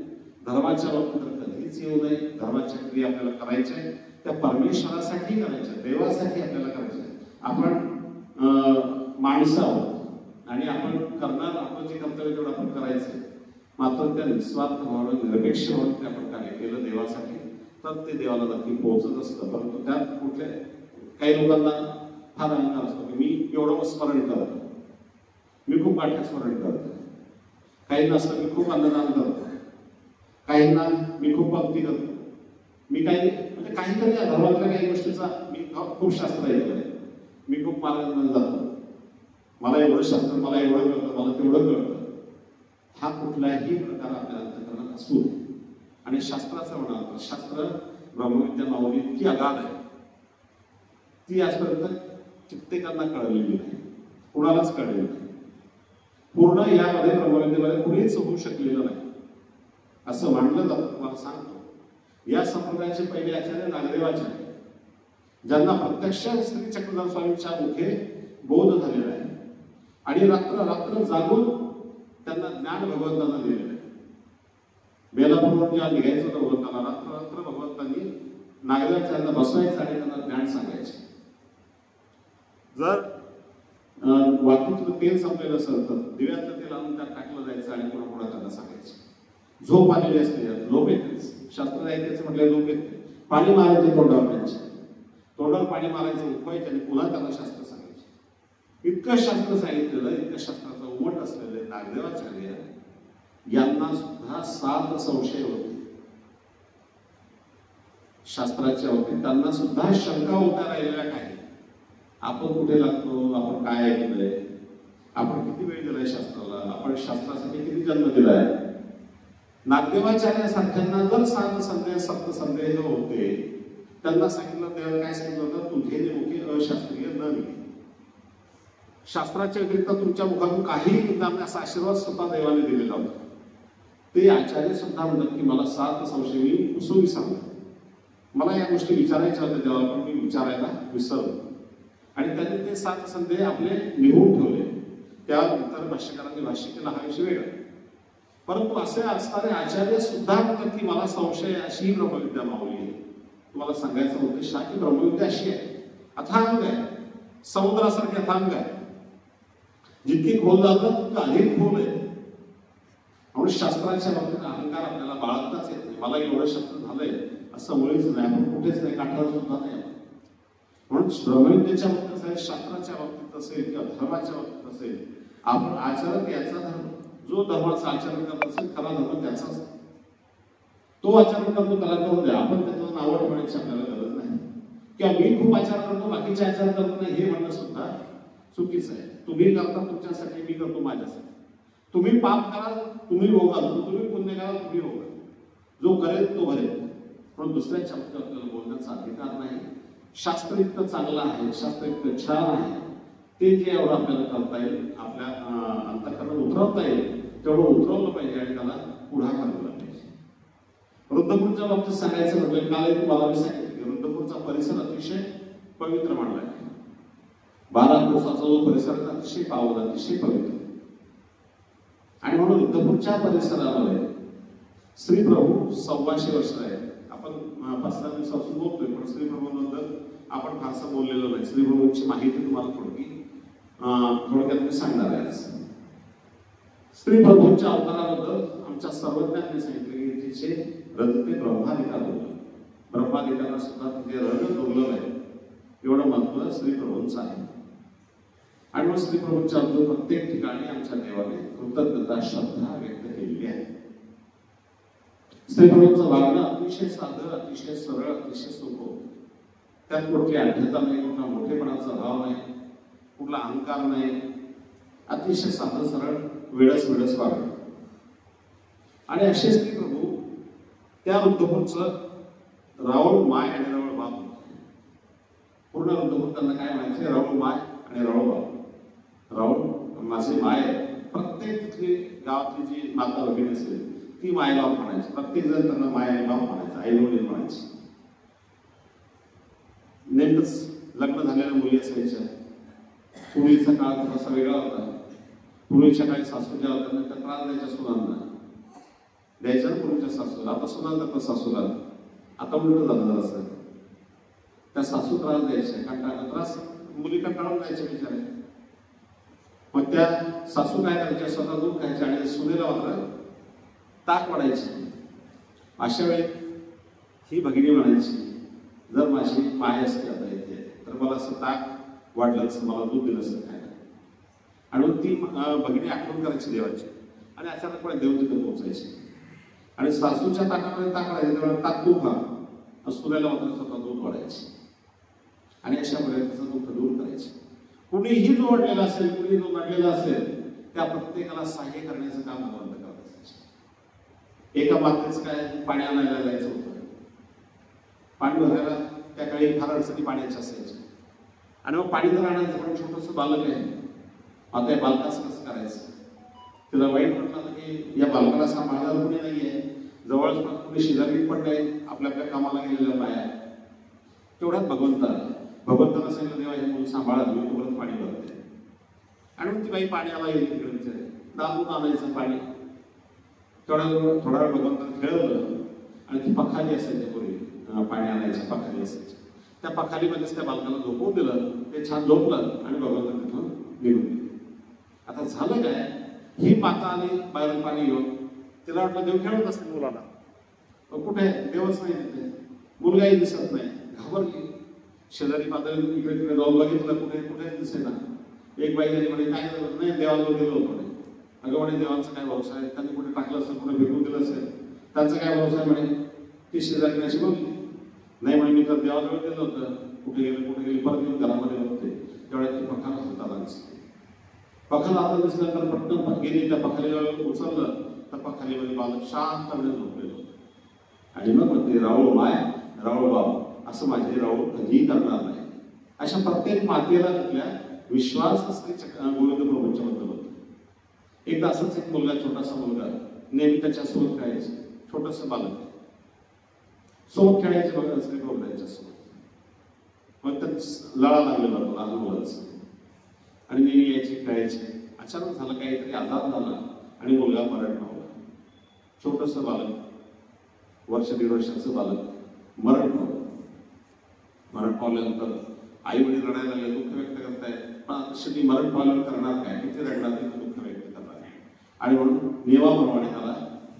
धर्माच्या बाबतीत तर कधीच येऊ नये. धर्माच्या क्रिया आपल्याला करायच्या त्या परमेश्वरासाठी करायच्या, देवासाठी आपल्याला करायच्या. आपण माणसं आहोत आणि आपण करणार, आपण जे कर्तव्य तेवढं आपण करायचं. मात्र त्या निस्वार्थ भावानं निरपेक्ष भावानं ते आपण कार्य केलं देवासाठी तर ते देवाला नक्की पोहोचत असतं. परंतु त्यात कुठल्या काही लोकांना फार अहंकार असतो की मी एवढं स्मरण करतो, मी खूप गाठ्या स्मरण करतो. काहींना असतं मी खूप अन्नदान करतो, काहींना मी खूप भक्ती करतो, मी काही म्हणजे काहीतरी धर्मातल्या काही गोष्टीचा मी खूप शास्त्र ऐकलंय, मी खूप मार्गदर्शन जातो, मला एवढं शास्त्र, मला एवढं कळतं, मला तेवढं कळतं. हा कुठलाही प्रकार आपल्या अंतःकरणात असू नये. आणि शास्त्राचं म्हणाल तर शास्त्र ब्रह्मविद्या नावाने इतकी अगाध आहे, ती आजपर्यंत कित्येकांना कळलेली नाही, कुणालाच कळलेली नाही. पूर्ण यामध्ये ब्रह्मविद्येमध्ये कुणीच होऊ शकलेलं नाही असं मानलं जातं. तुम्हाला सांगतो, या संप्रदायाचे पहिले आचार्य नागदेवाचार्य, ज्यांना प्रत्यक्ष श्री चक्रधर स्वामींच्या मुखे बोध झालेला आहे आणि रात्र रात्र जागून त्यांना ज्ञान भगवंतांना दिलेलं आहे. बेलापूरवर जेव्हा निघायचं होतं भगवंतांना, रात्र रात्र भगवंतांनी नागदेवाचार्यांना बसवायचं आणि त्यांना ज्ञान सांगायचे. जर वातीतलं तेल संपलेलं असेल तर दिव्यातलं तेल आणून त्यात टाकलं जायचं आणि पुन्हा पुन्हा त्यांना सांगायचं. झोप आलेली असते, झोप येतेच, शास्त्र ऐकायचं म्हटलं झोप येते. पाणी मारायचं तोंडावर त्यांच्या, तोंडावर पाणी मारायचं, उठवायचं आणि पुन्हा त्यांना शास्त्र सांगायचं. इतकं शास्त्र सांगितलेलं, इतकं शास्त्राचं उमट असलेलं नागदेवाचार्य यांना सुद्धा 7 संशय होते शास्त्राच्या बाबतीत. त्यांना सुद्धा शंका होत्या राहिलेल्या काही. आपण कुठे लागतो, आपण काय ऐकलंय, आपण किती वेळ दिलाय शास्त्राला, आपण शास्त्रासाठी किती जन्म दिलाय. नागदेवाचार्यासारख्यांना जर 7 संदेह 7 संदेह होते, त्यांना सांगितलं, देवाला काय सांगितलं होतं, तुझे नेमके अशास्त्रीय न निघे. शास्त्राच्या व्यतिरिक्त तुमच्या मुखातून काहीही निघणार नाही असा आशीर्वाद स्वतः देवाने दिलेला होता. ते आचार्य सुद्धा म्हणतात की मला 7 संशय मी पुसून विसरलो. मला या गोष्टी विचारायच्या होत्या देवाला, पण मी विचारायला विसरलो. आणि त्यांनी ते 7 संदेह आपले लिहून ठेवले. त्या इतर भाष्यकारांनी भाष्य केला हा विषय वेगळा. परंतु असे असणारे आचार्य सुद्धा म्हणतात की मला संशय अशी ही ब्रह्मविद्या मावली आहे. तुम्हाला सांगायचा उद्देश हा की ब्रह्मविद्या अशी आहे, अथांग आहे, समुद्रासारखी अथांग आहे. जितकी खोल जातात तितकं अधिक खोल आहे. म्हणून शास्त्राच्या बाबतीत अहंकार आपल्याला बाळगताच येत नाही. मला एवढं शास्त्र झालंय असं मुळीच नाही, आपण कुठेच नाही, काठावर सुद्धा नाही. म्हणून ब्रह्मविद्येच्या बाबतीत असेल, शास्त्राच्या बाबतीत असेल किंवा धर्माच्या बाबतीत असेल, आपण आचरण याचा धर्म, जो धर्माचं आचरण करत असेल खरा धर्म त्याचाच, तो आचरण करतो त्याला करून द्या. आपण त्याचं नाव ठेवण्याची आपल्याला गरज नाही. किंवा मी खूप आचार करतो बाकीचे आचार करत नाही हे म्हणणं सुद्धा चुकीचं आहे. तुम्ही करता तुमच्यासाठी, मी करतो माझ्यासाठी. तुम्ही पाप कराल तुम्ही भोगाल, तुम्ही पुण्य कराल तुम्ही भोगाल. जो करेल तो भरेल. पण दुसऱ्याच्या बाबतीत आपल्याला बोलण्याचा अधिकार नाही. शास्त्र इतकं चांगलं आहे, शास्त्र इतकं छान आहे, ते जे एवढं आपल्याला करता येईल, आपल्या अंतःकरणात उतरवता येईल तेवढं उतरवलं पाहिजे आणि त्याला पुढाकार दिला पाहिजे. रुद्रपूरच्या बाबतीत सांगायचं म्हटलं, काल तुम्हाला मी सांगितलं की रुद्रपूरचा परिसर अतिशय पवित्र मानला आहे. 12 कोसाचा जो परिसर आहे अतिशय पावन, अतिशय पवित्र. आणि म्हणून रुद्रपूरच्या परिसरामध्ये श्री प्रभू 125 वर्ष आहेत. आपण 5-6 दिवसापासून बोलतोय, पण श्री प्रभूंबद्दल आपण फारसं बोललेलं नाही. श्री प्रभूंची माहिती तुम्हाला थोडक्यात मी सांगणार आहे. श्री प्रभूंच्या अवताराबद्दल आमच्या सर्वज्ञांनी सांगितलं की तिचे रजते ब्रह्माधिकार होतं. ब्रह्माधिकाराला सुद्धा तिचे रज दुर्लभ आहे, एवढं महत्व श्री प्रभूंचं आहे. आणि मग श्री प्रभूंच्या प्रत्येक ठिकाणी आमच्या देवाने कृतज्ञता श्रद्धा व्यक्त केलेली आहे. श्री प्रभूंचं वागणं अतिशय साधं, अतिशय सरळ, अतिशय सोपं. त्यात कुठली आढ्यता नाही, कुठला मोठेपणाचा भाव नाही, कुठला अहंकार नाही. अतिशय साधं सरळ, वेळस वागणं. आणि असे श्री प्रभू त्या रुद्रपूरचं राऊळ माय आणि राऊळ बाप. पूर्ण रुद्रपूर त्यांना काय म्हणायचे, राऊळ माय आणि राऊळ बाप. राऊळ माझे माय, प्रत्येक तिथली गावातली जी माता वगैरे असेल ती मायबाप म्हणायची. प्रत्येक जण त्यांना माय आणि बाप म्हणायचं, आई वडील म्हणायचे. नेमकंच लग्न झालेल्या मुली असायच्या. पूर्वीचा काळ थोडासा वेगळा होता. पूर्वीच्या काळी सासू ज्या होत्या त्या त्रास द्यायच्या सुनांना, द्यायच्या ना पूर्वीच्या सासूला. आता सुना जातात सासूला, आता उलट झालं जरासं. त्या सासू त्रास द्यायच्या, त्रास मुली कंटाळून जायच्या बिचारे. मग त्या सासू काय करायच्या, स्वतः दूध खायच्या आणि सुनेला मात्र ताक वाढायचे. अशा वेळी ही भगिनी म्हणायची, जर माझी माय असते आता येते तर मला असं ताक वाढलं असं, मला दूध दिलं असं खायला. आणि मग ती भगिनी आठवण करायची देवाची आणि अचानकपणे देव तिथं पोहोचायची आणि सासूच्या ताकामध्ये ताक वाढायचे. तेव्हा ताक तू खा, सुनेला मात्र स्वतः दूध वाढायचे. आणि अशा प्रकारचं दुःख दूर करायचे. कुणीही जो अडलेला असेल, कुणी जो नडलेला असेल, त्या प्रत्येकाला सहाय्य करण्याचं काम भगवंत करत असायचे. एका मातेचं काय, पाणी आणायला जायचं होतं. पाणी भरायला त्या काळी फार अडचणी पाण्याच्या असायच्या. आणि मग पाणी जर आणायचं, पण छोटंसं बालक आहे, आता या बालकाचं कसं करायचं. तिला वाईट म्हटलं की या बालकाला सांभाळणार कुणी नाहीये, जवळपास कुणी शेजारी पण नाही, आपल्या कामाला गेलेल्या बाया. तेवढ्यात भगवंताला सांगितलं, देवा हे मुलं सांभाळा, मी तोपर्यंत पाणी भरते. आणि मग ती बाई पाण्याला येईल तिकडे विचारे, दाबून आणायचं पाणी. थोडा वेळ भगवंताला खेळवलं आणि ती पखाली असायची पूर्वी, पाणी आणायच्या पखाली असायच्या. त्या पखालीमध्येच त्या बालकाला झोपवून दिलं. ते छान झोपलं आणि भगवंताने तिथून निघून गेली. आता झालं काय, ही माता आली बाहेरून पाणी घेऊन, तिला वाटलं देव खेळत असते मुलाला, कुठे देवच नाही तिथे, मुलगाही दिसत नाही, घाबरली. शेजारी पातळी इकडे तिकडे जाऊन बघितलं, कुठे कुठे दिसेना. एक बाई झाली म्हणे काय नाही, देवाला गेलो म्हणे. अगं म्हणे देवांचा काय भरोसा आहे, त्यांनी कुठे टाकलं असेल, कुठे फेकून दिलं असेल, त्यांचा काय भरोसा आहे म्हणे. ती शेजारी अशी बोलली, नाही म्हणे मी तर देवाला गेलं होतं, कुठे गेली परत येऊन घरामध्ये बघते, तेवढ्या ती पखाला हाताला दिसते. पखाला हातात दिसल्यानंतर पटकन गेली, त्या पखालीवर उचललं तर पखालीमध्ये बालक शांतपणे झोपलेलं होतं. आणि मग म्हणते राऊळ माय राऊळ बाप, असं माझे राऊळ कधीही करणार नाही. अशा प्रत्येक मातेला तिथल्या विश्वास गोविंद प्रभूंच्या बद्दल होतं. एकदा असंच एक मुलगा, छोटासा मुलगा नेहमी त्याच्यासोबत खेळायचे, छोटस बालक सोबत खेळायचे बघा श्री प्रभू त्यांच्यासोबत. मग तर लळा लागलेला होता लहान मुलाच, आणि नेहमी यायचे खेळायचे. अचानक झालं, काहीतरी आजार झाला आणि मुलगा मरण पावला. छोटस बालक, वर्ष 1.5 वर्षाचं बालक मरण पावलं. मरण पावल्यानंतर आई वडील रडायला लागले, दुःख व्यक्त करतायत, पण शेवटी मरण पावल्यावर करणार काय, किती रडणार, किती दुःख व्यक्त करणार. आणि म्हणून नियमाप्रमाणे त्याला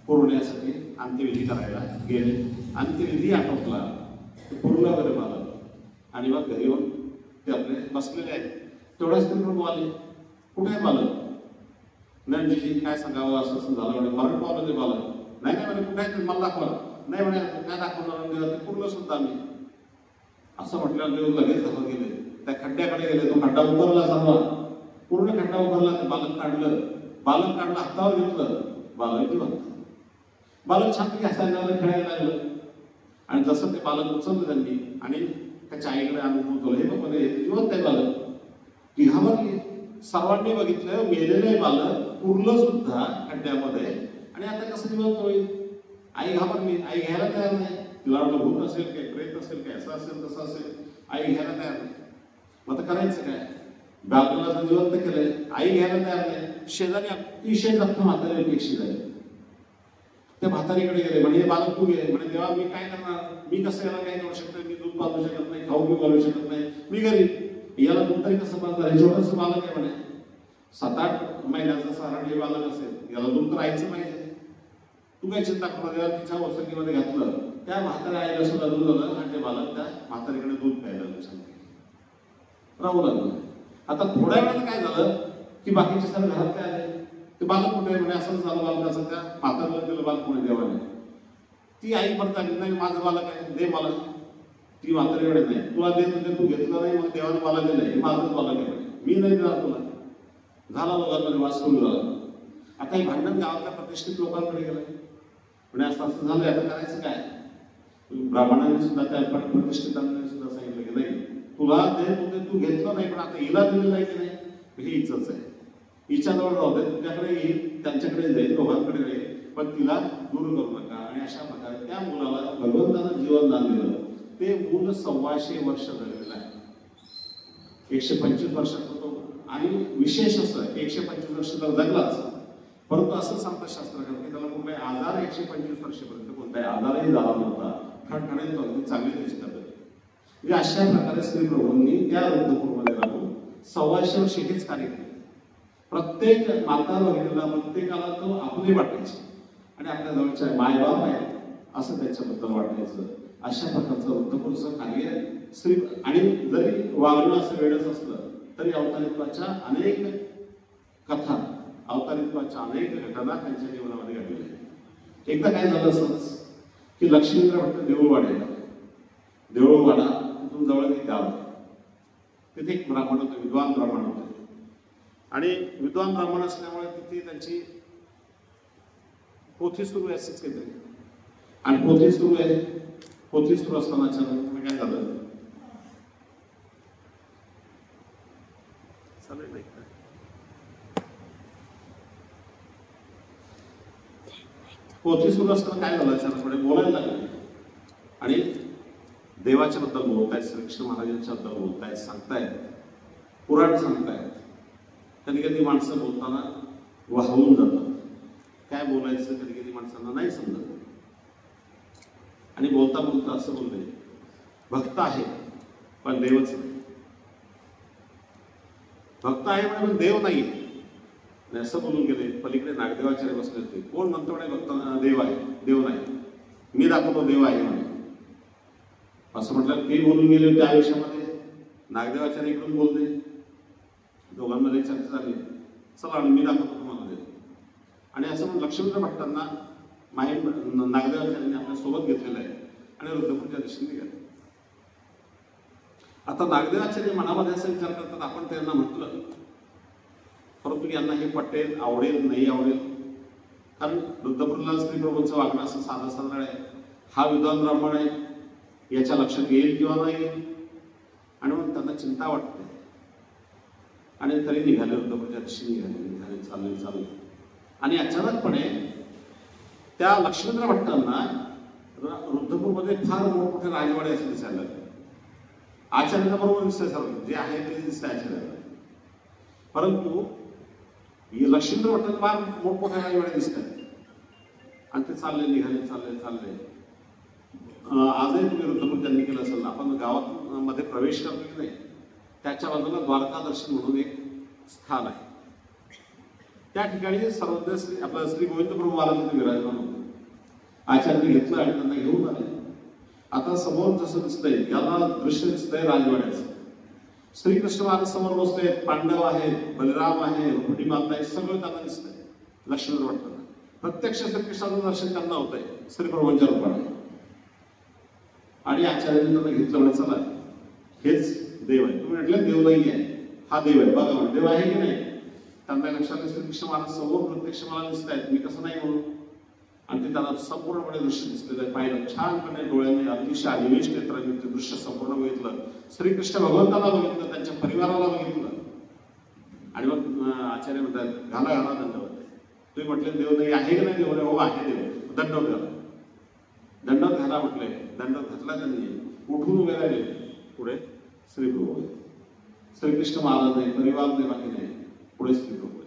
पुरवण्यासाठी अंत्यविधी करायला गेले. अंत्यविधी आटोपला, पुरला बरे बालक, आणि मग घरी येऊन ते आपले बसलेले आहेत. तेवढ्याच ते प्रभू आले, कुठे आहे बालक? नंदजीजी काय सांगावं, असं असं झालं म्हणे, मरण पावलं ते बालक. नाही नाही म्हणे, कुठे आहे मला दाखवा. नाही म्हणे, काय दाखवणार, ते पुरलं सुद्धा मी. असं म्हटल्यावर देव लगेच धावत गेले, त्या खड्ड्याकडे गेले. तो खड्डा उभारला सर्व, पूर्ण खड्डा उभारला, ते बालक काढलं. बालक काढलं, हातावर घेतलं, बालक जिवंत. बालक छानपैकी हसायला लागलं, खेळायला लागलं. आणि जसं ते बालक उचललं त्यांनी आणि त्याच्या आईकडे आणून उचललं, हे बघ मध्ये जिवंत आहे बालक. ती घाबरली. सर्वांनी बघितलं, मेलेलं बालक पुरलं सुद्धा खड्ड्यामध्ये, आणि आता कसं जिवंत होईल? आई घाबरली, आई घ्यायला तयार नाही. तिला वाटलं भूत असेल काय, प्रेत असेल काय, असं असेल तसं असेल. आई घ्यायला तयार नाही. मग आता करायचं काय? बापाला तर जिवंत केलंय, आई घ्यायला तयार नाही. शेजारी अतिशय जखम म्हातारी होती एक शेजारी, त्या म्हातारीकडे गेले. म्हणजे बालक तू घे म्हणे. तेव्हा मी काय करणार, मी कसं याला काय करू शकतो, मी दूध पाजू शकत नाही, खाऊ घालू शकत नाही, मी गरीब, याला दूध तरी कसं पाजणार? छोटंसं बालक आहे म्हणे, 7-8 महिन्याचं सारण हे बालक असेल, याला दूध तर राहायचं पाहिजे. तू काय चिंता करू नका. तिच्या वसतिमध्ये घातलं, त्या म्हाताऱ्या आईला सुद्धा दूध आलं, आणि ते बालक त्या म्हातारीकडे दूध प्यायला राहू लागलं. आता थोड्या वेळात काय झालं की बाकीचे सगळे घरातले आले, ते बालक कुठे म्हणे, असं झालं बालकाचं. त्या म्हातारीला दिलं बालक कोणी देवाने. ती आई म्हणता नाही माझं बालक आहे, दे मला. ती म्हातारीकडे नाही, तुला दे म्हणजे तू घेतलं नाही, मग देवाने मला दिलं नाही, माझंच बालक आहे, मी नाही देणार तुला. झाला लोकांमध्ये वाद सुरू झाला. आता हे भांडण गावातल्या प्रतिष्ठित लोकांकडे गेलं, म्हणजे असं असं झालं, आता करायचं काय? ब्राह्मणांनी सुद्धा त्या प्रतिष्ठितांनी सुद्धा सांगितलं की नाही, तुला दे तू घेतलं नाही, पण आता हिला दिलेलं आहे की नाही, हे हिचंच आहे, हिच्याजवळ राहू दे, तुझ्याकडे येईल, त्यांच्याकडे जाईल, दोघांकडे जाईल, पण तिला दूर करू नका. आणि अशा प्रकारे त्या मुलाला भगवंतानं जीवनदान दिलं. ते मूल 125 वर्ष जगलेलं आहे, 125 वर्षाचा तो. आणि विशेष असं की 125 वर्ष तर जगलाच, परंतु असं सांगतात शास्त्रकार की त्याला कुठलाही आजार 125 वर्षापर्यंत कोणताही आजारही झाला नव्हता, ठणठणीत तो अगदी चांगली त्याची तब्येत. म्हणजे अशा प्रकारे श्री प्रभूंनी त्या वृद्धपूरमध्ये राहून 125 वर्ष हेच कार्य केले. प्रत्येक माता भगिनीला, प्रत्येकाला तो आपले वाटायचे, आणि आपल्या जवळच्या मायबाप आहेत असं त्याच्याबद्दल वाटायचं. अशा प्रकारचं वृद्धपूरचं कार्य श्री. आणि जरी वागणं असं वेळच असलं तरी अवतारित्वाच्या अनेक कथा, अवतारित्वाच्या अनेक घटना त्यांच्या जीवनामध्ये घडलेल्या आहेत. एकदा काय झालं असंच की लक्ष्मींद्र भट्ट देऊळवाडा, देऊळवाडा तिथून जवळ एक गाव, तिथे एक ब्राह्मण होते, विद्वान ब्राह्मण होते. आणि विद्वान ब्राह्मण असल्यामुळे तिथे त्यांची पोथी सुरू आहे असंच काहीतरी. आणि पोथी सुरू आहे, पोथी सुरू असताना अचानक काय झालं, पोथी सुरू असताना काय झालं, अचानक बोलायला लागले. आणि देवाच्या बद्दल बोलतायत, श्रीकृष्ण महाराजांच्या बद्दल बोलतायत, सांगतायत, पुराण सांगतायत. कधी कधी माणसं बोलताना वाहून जातात, काय बोलायचं कधी कधी माणसांना नाही समजत. आणि बोलता बोलता असं बोलले, भक्त आहे पण देवच नाही, भक्त आहे म्हणजे देव नाही आणि असं बोलून गेले. पलीकडे नागदेवाचार्य बसले होते. कोण म्हणतो म्हणे भक्त देव आहे? देव नाही, मी दाखवतो देव आहे म्हणे. असं म्हटलं ते बोलून गेले त्या आयुष्यामध्ये. नागदेवाचार्य इकडून बोलले, दोघांमध्ये चर्चा झाली. चला मी दाखवतो तुम्हाला देव. आणि असं म्हणून लक्ष्मण भट्टांना नागदेवाचार्यांनी आपल्या सोबत घेतलेलं आहे आणि रुद्रपूरच्या दिशेने गेले. आता नागदेवाचार्य मनामध्ये असा विचार करतात, आपण त्यांना म्हटलं परंतु यांना हे पटेल, आवडेल, नाही आवडेल. कारण रुद्रपूरला श्रीप्रभूंचं वागणं असं साधं सरळ आहे. हा विद्वान ब्राह्मण आहे, याच्या लक्षात येईल किंवा नाही येईल. आणि मग त्यांना चिंता वाटते आणि तरी निघाले, रुद्रपूरच्या दिशेने निघाले, चालले. आणि अचानकपणे त्या लक्ष्मण भट्टांना रुद्रपूरमध्ये फार मोठमोठे राजवाडे असे दिसायला लागले. आचार्यांना बरोबर दिसतंय सर्व जे आहे ते दिसतंय आचार्यांना. परंतु लक्ष्मण भट्टांना फार मोठमोठे राजवाडे दिसत आहेत आणि ते चालले, निघाले, चालले. आजही तुम्ही रुद्रपूर ज्यांनी केलं असेल, आपण गावात मध्ये प्रवेश करतो की नाही, त्याच्या बाजूला द्वारका दर्शन म्हणून एक स्थान आहे. त्या ठिकाणी सर्वज्ञ आपला श्री गोविंद प्रभू महाराजांनी विराजमान होते. आचार्यांनी घेतलं आणि त्यांना घेऊन आले. आता समोर जसं दिसतंय याला दृश्य दिसतंय राजवाड्याचं. श्रीकृष्ण महाराज समोर बसले, पांडव आहेत, बलराम आहे, रुक्मिणी माता आहे, सगळं त्यांना दिसतंय. लक्ष्मण भट्टांना प्रत्यक्ष श्रीकृष्णाचं दर्शन त्यांना होतंय श्रीप्रभूंच्या रूपाने. आणि आचार्यांनी त्यांना घेतलं म्हणजे चला हेच देव आहे. तुम्ही म्हटलं देव नाही आहे, हा देव आहे, बघा देव आहे की नाही. त्यांना लक्षात श्रीकृष्ण महाराज समोर प्रत्यक्ष मला दिसत आहेत, मी कसं नाही म्हणून. आणि ते त्यांना संपूर्णपणे दृश्य दिसलेलं आहे. पाहिलं छानपणे डोळ्यांनी अतिशय अनिमेष नेत्रांनी ते दृश्य संपूर्ण बघितलं. श्रीकृष्ण भगवंताला बघितलं, त्यांच्या परिवाराला बघितलं. आणि मग आचार्य म्हणतात घाला दंडवत. तुम्ही म्हटले देव नाही आहे की नाही देव? हो आहे देव, दंडवत घाला. दंडवत घाला म्हटले, दंडवत घातला त्यांनी. उठून उभे राहिले पुढे श्रीप्रभू. श्रीकृष्ण महाराज नाही, परिवार नाही, बाकी नाही, पुढे श्रीप्रभू.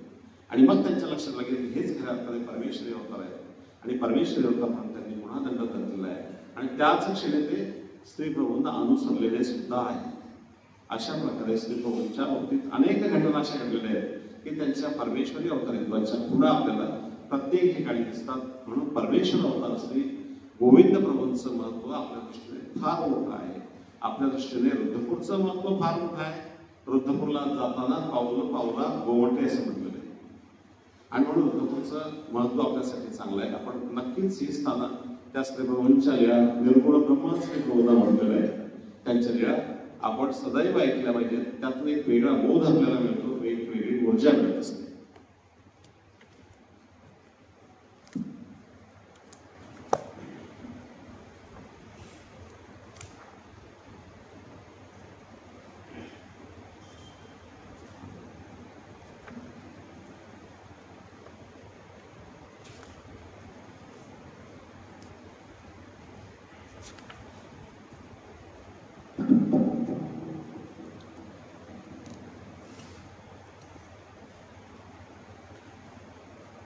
आणि मग त्यांच्या लक्षात लागेल हेच खऱ्या अर्थाने परमेश्वरी अवतार आहे. आणि परमेश्वरी अवतार म्हणून त्यांनी पुन्हा दंडवत घातलेला आहे. आणि त्याच क्षणी ते श्रीप्रभूंना अनुसरलेले सुद्धा आहे. अशा प्रकारे श्रीप्रभूंच्या बाबतीत अनेक घटना अशा घडलेल्या आहेत की त्यांच्या परमेश्वरी अवतारित्वाच्या पुन्हा आपल्याला प्रत्येक ठिकाणी दिसतात. म्हणून परमेश्वर अवतार श्री गोविंद प्रभूंचं महत्व आपल्या दृष्टीने फार मोठं आहे. आपल्या दृष्टीने रुद्रपूरचं महत्व फार मोठं आहे. रुद्रपूरला जाताना पावला गोवटे असं म्हटलेलं आहे. आणि म्हणून रुद्रपूरचं महत्व आपल्यासाठी चांगलं आहे. आपण नक्कीच ही स्थानं त्या श्रीप्रभूंच्या लीळा निर्गुण ब्रह्म श्रीप्रभूंना म्हटलेलं आहे. त्यांच्या लीळा आपण सदैव ऐकल्या पाहिजेत. त्यातून एक वेगळा बोध आपल्याला मिळतो, एक वेगळी ऊर्जा मिळत असते.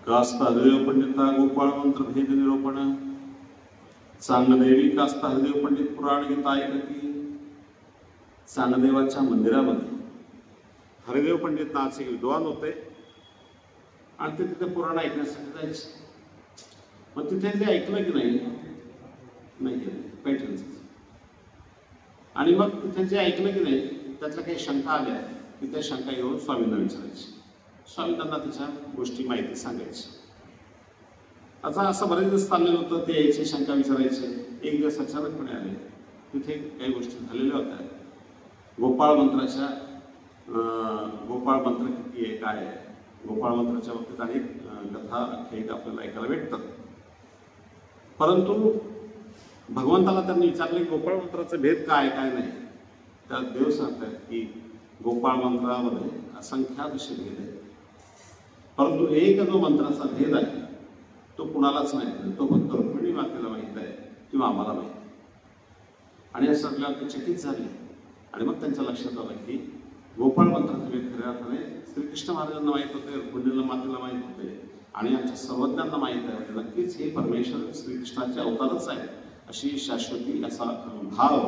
कास्ता हरिदेव पंडिता गोपाळ मंत्र भेद निरूपण चांगदेवी कास्ता हरिदेव पंडित पुराण गीता ऐकती. चांगदेवाच्या मंदिरामध्ये हरिदेव पंडित नावाचे विद्वान होते आणि ते तिथे पुराण ऐकण्यासाठी जायचे. मग तिथे ते ऐकलं की नाही पैठणच. आणि मग तिथे जे ऐकलं की नाही त्यातल्या काही शंका आल्या की त्या शंका येऊन स्वामींना विचारायची. स्वामी त्यांना त्याच्या गोष्टी माहिती सांगायची. आता असं बरेच दिवस चाललेलं होतं. ते यायचे, शंका विचारायचे. एक दिवस अचानकपणे आले. तिथे काही गोष्टी झालेल्या होत्या. गोपाळ मंत्राच्या गोपाळ मंत्र किती आहे, काय आहे, गोपाळ मंत्राच्या बाबतीत अनेक कथा आख्यायिका आपल्याला ऐकायला भेटतात. परंतु भगवंताला त्यांनी विचारले गोपाळ मंत्राचा भेद काय नाही. त्यात देव सांगतात की गोपाळ मंत्रामध्ये असंख्यात भेद आहेत. परंतु एक जो मंत्राचा भेद आहे तो कुणालाच माहित नाही. तो फक्त रुक्मिणी मातेला माहित आहे किंवा आम्हाला माहित आहे. आणि असं आपल्याला ते चकित झाले. आणि मग त्यांच्या लक्षात आलं की गोपाळ मंत्राचे भेद खऱ्या अर्थाने श्रीकृष्ण महाराजांना माहीत होते, रुक्मिणीला मातेला माहीत होते आणि आमच्या सर्वज्ञांना माहीत आहे. म्हणजे नक्कीच हे परमेश्वर श्रीकृष्णाचे अवतारच आहे अशी शाश्वती असा भाव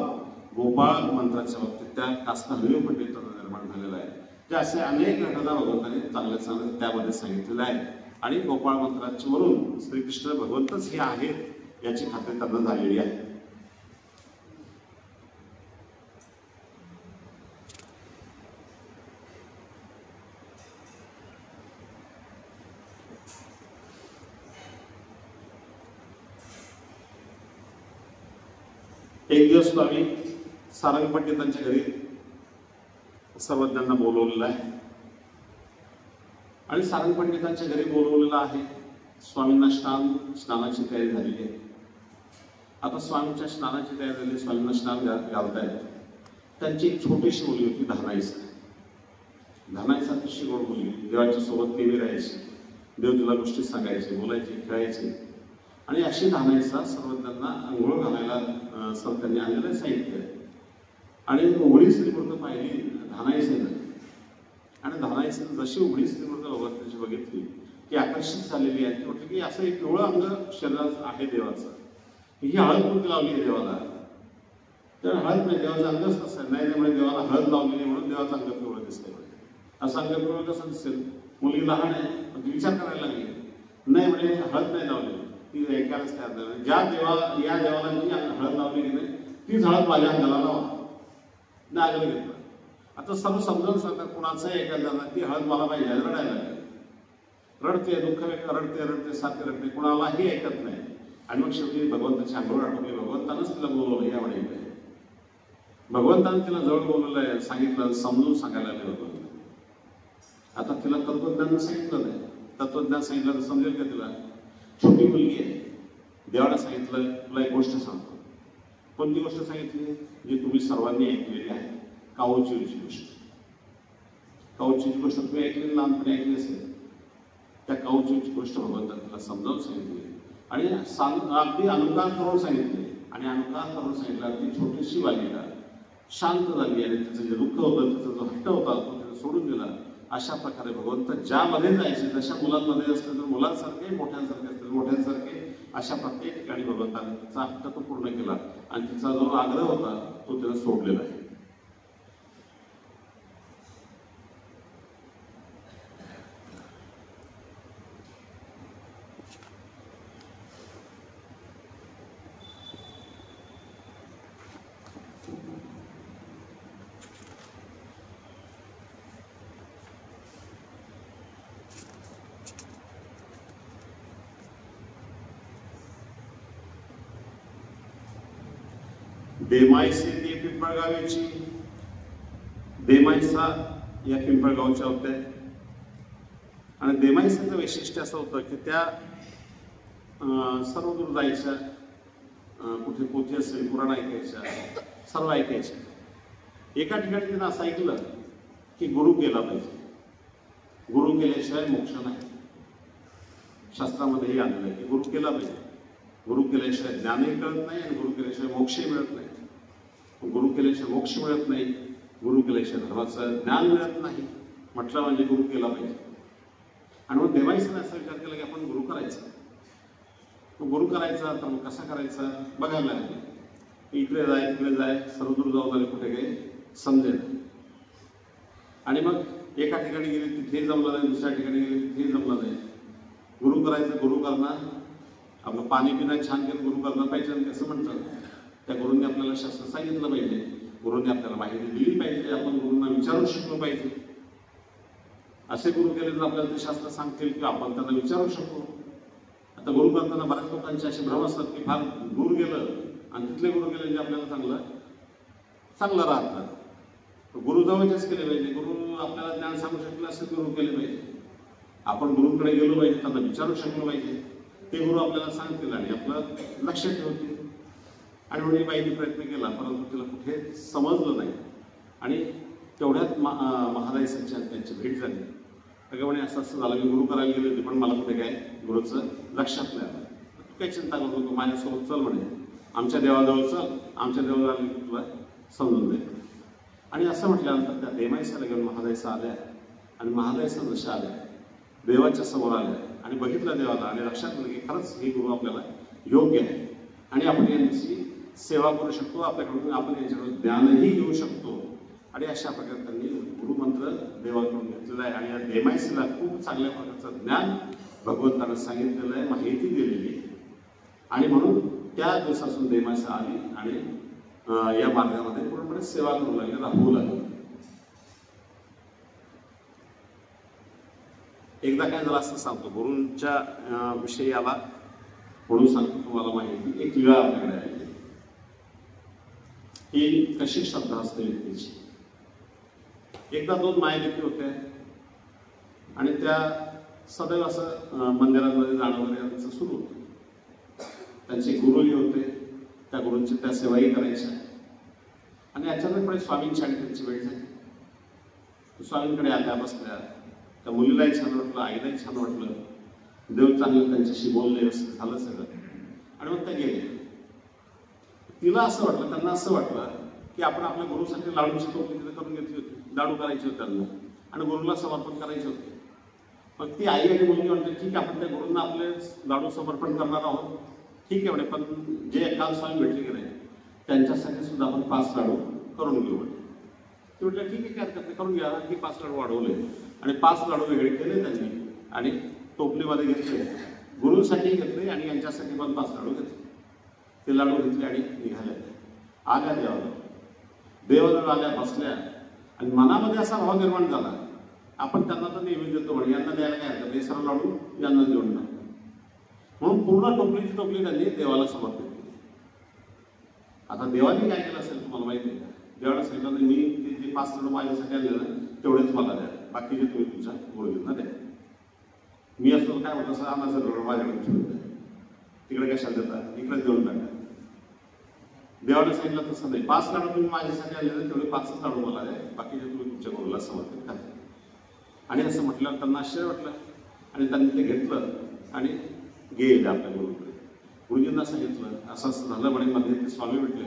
गोपाळ मंत्राच्या बाबतीत त्या कास्ता हरिदेव पंडितांना निर्माण झालेला आहे. जे असे अनेक घटना भगवंतांनी चांगल्या चांगल्या त्यामध्ये सांगितलेल्या आहेत. आणि गोपाळ मंत्राच्या वरून श्रीकृष्ण भगवंतच हे आहेत याची खात्री त्यांना झालेली आहे. एक दिवस स्वामी सारंग पंडितांच्या घरी सर्वज्ञांना बोलवलेलं आहे आणि सारंग पंडितांच्या घरी बोलवलेलं आहे. स्वामींना स्नानाची तयारी झालेली आहे. आता स्वामींच्या स्नानाची तयारी झाली, स्वामींना स्नान घालतायत. त्यांची एक छोटीशी मुलगी होती धानाईसा. धानाईसा अतिशय गोड मुलगी, देवाच्या सोबत नेहमी राहायची, देव तिला गोष्टी सांगायचे, बोलायचे, खेळायचे. आणि अशी धानाईसा सर्वज्ञांना आंघोळ घालायला त्यांनी आणलेलं साहित्य आणि उघडी स्त्रीमूर्त पाहिली धानाईसेनं. आणि धानाईसेनं जशी उघडी स्त्रीमूर्त भगवंताची बघितली की आकर्षित झालेली आहे. ती म्हटली की असं एक पिवळं अंग शरीराचं आहे देवाचं, ही हळद कोणती लावली आहे देवाला? तर हळद नाही, देवाचं अंगच तसं आहे. नाही त्यामुळे देवाला हळद लावली नाही म्हणून देवाचं अंग पिवळं दिसतंय. असं अंग पिवळं कसं दिसेल? मुलगी लहान आहे, ती विचार करायला लागली. नाही म्हणे हळद नाही लावली, ती ऐकायलाच तयार नाही. ज्या या देवाला जी हळद लावली की नाही तीच हळद माझ्या अंगाला लावा. नागरी घेतला. आता सर्व समजावून सांगतात, कुणाचंही ऐकायला जाणार, ती हळद मला पाहिजे, रडायला लागली. रडते, दुःख व्यक्त रडते सारखे रडते, कुणालाही ऐकत नाही. आणि मग शेवटी भगवंताची आंघोळ आठवली. भगवंतानंच तिला बोलवलं या वेळी. भगवंतानं तिला जवळ बोलवलंय, सांगितलं, समजून सांगायला लागले भगवंत. आता तिला तत्वज्ञान सांगितलं नाही, तत्वज्ञान सांगितलं तर समजेल का तिला? छोटी मुलगी आहे, देवाला सांगितलं तुला एक गोष्ट सांगतो. कोणती गोष्ट सांगितली? जी तुम्ही सर्वांनी ऐकलेली आहे, काऊचीची गोष्ट. काऊचीची गोष्ट तुम्ही ऐकलेली, लहानपणी ऐकली असेल. त्या काऊचीची गोष्ट भगवंताने तिला समजावून सांगितली आणि अगदी अनुकार करून सांगितले. आणि अनुकार करून सांगितलं ती छोटीशी बालिका शांत झाली आणि तिचं जे दुःख होतं, तिचा जो हट्ट होता तो तिने सोडून दिला. अशा प्रकारे भगवंत ज्यामध्ये जायचे, जशा मुलांमध्ये असले तर मुलांसारखे, मोठ्यांसारखे असतील मोठ्यांसारखे, अशा प्रत्येक ठिकाणी भगवंताने तिचा हट्ट तो पूर्ण केला आणि तिचा जो आग्रह होता तो तिने सोडलेला आहे. देमाईसे ती पिंपळगावची. देमाईसा या पिंपळगावच्या होत्या. आणि देमाईसाचं वैशिष्ट्य असं होतं की त्या सर्व दूर जायच्या, कुठे पोथी असेल पुराण ऐकायच्या, सर्व ऐकायच्या. एका ठिकाणी तिनं असं ऐकलं की गुरु केला पाहिजे, गुरु केल्याशिवाय मोक्ष नाही. शास्त्रामध्येही आलेलं आहे की गुरु केला पाहिजे. गुरु केल्याशिवाय ज्ञानही कळत नाही आणि गुरु केल्याशिवाय मोक्षही मिळत नाही. गुरु केल्याशिवाय मोक्ष मिळत नाही, गुरु केल्याशिवाय धर्माचं ज्ञान मिळत नाही. म्हटलं म्हणजे गुरु केला पाहिजे. आणि मग देवाईसाने असा विचार केला की आपण गुरु करायचा. गुरु करायचा तर मग कसा करायचा बघायला लागले. इकडे जाय तिकडे जाय, सर्वदूर जाऊन आले, कुठे गेले समजेल. आणि मग एका ठिकाणी गेले तिथे जमलं नाही, दुसऱ्या ठिकाणी गेले तिथे जमलं नाही. गुरु करायचं, गुरु करणं, आपलं पाणी पिणं छान केलं गुरु करणं पाहिजे कसं म्हणतात. त्या गुरूंनी आपल्याला शास्त्र सांगितलं पाहिजे, गुरूंनी आपल्याला माहिती दिली पाहिजे, आपण गुरूंना विचारू शकलो पाहिजे. असे गुरु केले तर आपल्याला ते शास्त्र सांगतील की आपण त्यांना विचारू शकतो. आता गुरु करताना बऱ्याच लोकांचे असे भ्रम असतात की फार दूर गेलं आणि तिथले गुरु गेले जे आपल्याला चांगलं राहतं. गुरु जवळचेच केले पाहिजे. गुरु आपल्याला ज्ञान सांगू शकले असे गुरु केले पाहिजे. आपण गुरुकडे गेलो पाहिजे, त्यांना विचारू शकलो पाहिजे. ते गुरु आपल्याला सांगतील आणि आपलं लक्ष ठेवतील. आणि म्हणून बाईने प्रयत्न केला परंतु तिला कुठे समजलं नाही. आणि तेवढ्यात महादाईसांची त्यांची भेट झाली. म्हणे असं झालं की गुरु करायला गेले होते पण मला कुठे काय गुरुचं लक्षात नाही आलं. तू काही चिंता करू नको, माझ्यासोबत चल म्हणे, आमच्या देवाजवळ चल, आमच्या देवाजवळ तुला समजून दे. आणि असं म्हटल्यानंतर त्या देमाईसाला घेऊन महादाईसा आल्या. आणि महादाईसा जशा आल्या देवाच्या समोर आल्या आणि बघितलं देवाला आणि लक्षात आलं की खरंच हे गुरु आपल्याला योग्य आहे आणि आपण यांची सेवा करू शकतो, आपल्याकडून आपण यांच्याकडून ज्ञानही घेऊ शकतो. आणि अशा प्रकारे त्यांनी गुरुमंत्र देवाकडून घेतलेला आहे आणि या देमायसीला खूप चांगल्या प्रकारचं ज्ञान भगवंतानं सांगितलेलं आहे, माहिती दिलेली आहे. आणि म्हणून त्या दिवसापासून देमायसी आली आणि या मार्गामध्ये पूर्णपणे सेवा करू लागली, राहू लागली. एकदा काय झालं असं सांगतो, गुरूंच्या विषयी आला म्हणून सांगतो तुम्हाला माहिती. एक लिळा आपल्याकडे आहे की कशी श्रद्धा असते व्यक्तीची. एकदा 2 मायलेकी होत्या आणि त्या सदैव असं मंदिरांमध्ये जाणं वगैरे त्यांचं सुरू होतं. त्यांचे गुरुही होते, त्या गुरूंची त्या सेवाही करायच्या. आणि अचानकपणे स्वामींची आणि त्यांची वेळ झाली. स्वामींकडे आल्या, बसल्या. त्या मुलीलाही छान वाटलं, आईलाही छान वाटलं. देव चांगलं त्यांच्याशी बोलले, व्यवस्थित झालं सगळं. आणि मग त्या गेले. तिला असं वाटलं, त्यांना असं वाटलं की आपण आपल्या गुरुसाठी लाडूची टोपली तिथे करून घेतली होती, लाडू करायचे होते त्यांना आणि गुरुला समर्पण करायचे होते. मग ती आई आणि मुलगी म्हणते, ठीक आहे आपण त्या गुरूंना आपले लाडू समर्पण करणार आहोत, ठीक आहे म्हणे, पण जे काल स्वामी भेटले गेले त्यांच्यासाठी सुद्धा आपण 5 लाडू करून घेऊ म्हणे. ते म्हटलं ठीक आहे, काय हरकत नाही, करून घ्या. की 5 लाडू वाढवले आणि 5 लाडू वेगळे केले त्यांनी आणि टोपलीमध्ये घेतले, गुरूंसाठी घेतले आणि यांच्यासाठी पण 5 लाडू घेतले. ते लाडू घेतले आणि निघाले. आल्या देवाजवळ आल्या, बसल्या आणि मनामध्ये असा भाव निर्माण झाला, आपण त्यांना तर नेहमी देतो म्हणे, यांना द्यायला काय हरकत नाही, सर्व लाडू यांना देऊन टाक. म्हणून पूर्ण टोपलीची टोपली त्यांनी देवाला समर्पित केली. आता देवाने काय केलं असेल तुम्हाला माहिती आहे का? देवाला सांगितलं, मी ते जे 5 लाडू माझ्यासाठी आले ना तेवढेच मला द्या, बाकीचे तुम्ही तुमच्या गुरुजींना द्या. मी असतो काय म्हटलं, असं आणायचं माझ्याकडे ठेवून द्या, तिकडे कशाला देतात, इकडे देऊन टाका. देवाने सांगितलं तसं नाही, 5 लाडू तुम्ही माझ्यासाठी आले ना तेवढे 5च लाडू मला द्या, बाकीचे तुम्ही तुमच्या गुरुला समर्पित करा. आणि असं म्हटल्यावर त्यांना आश्चर्य वाटलं आणि त्यांनी ते घेतलं आणि गेले आपल्या गुरुकडे. गुरुजींना सांगितलं असं असं झालं म्हणे, मध्ये ते स्वामी भेटले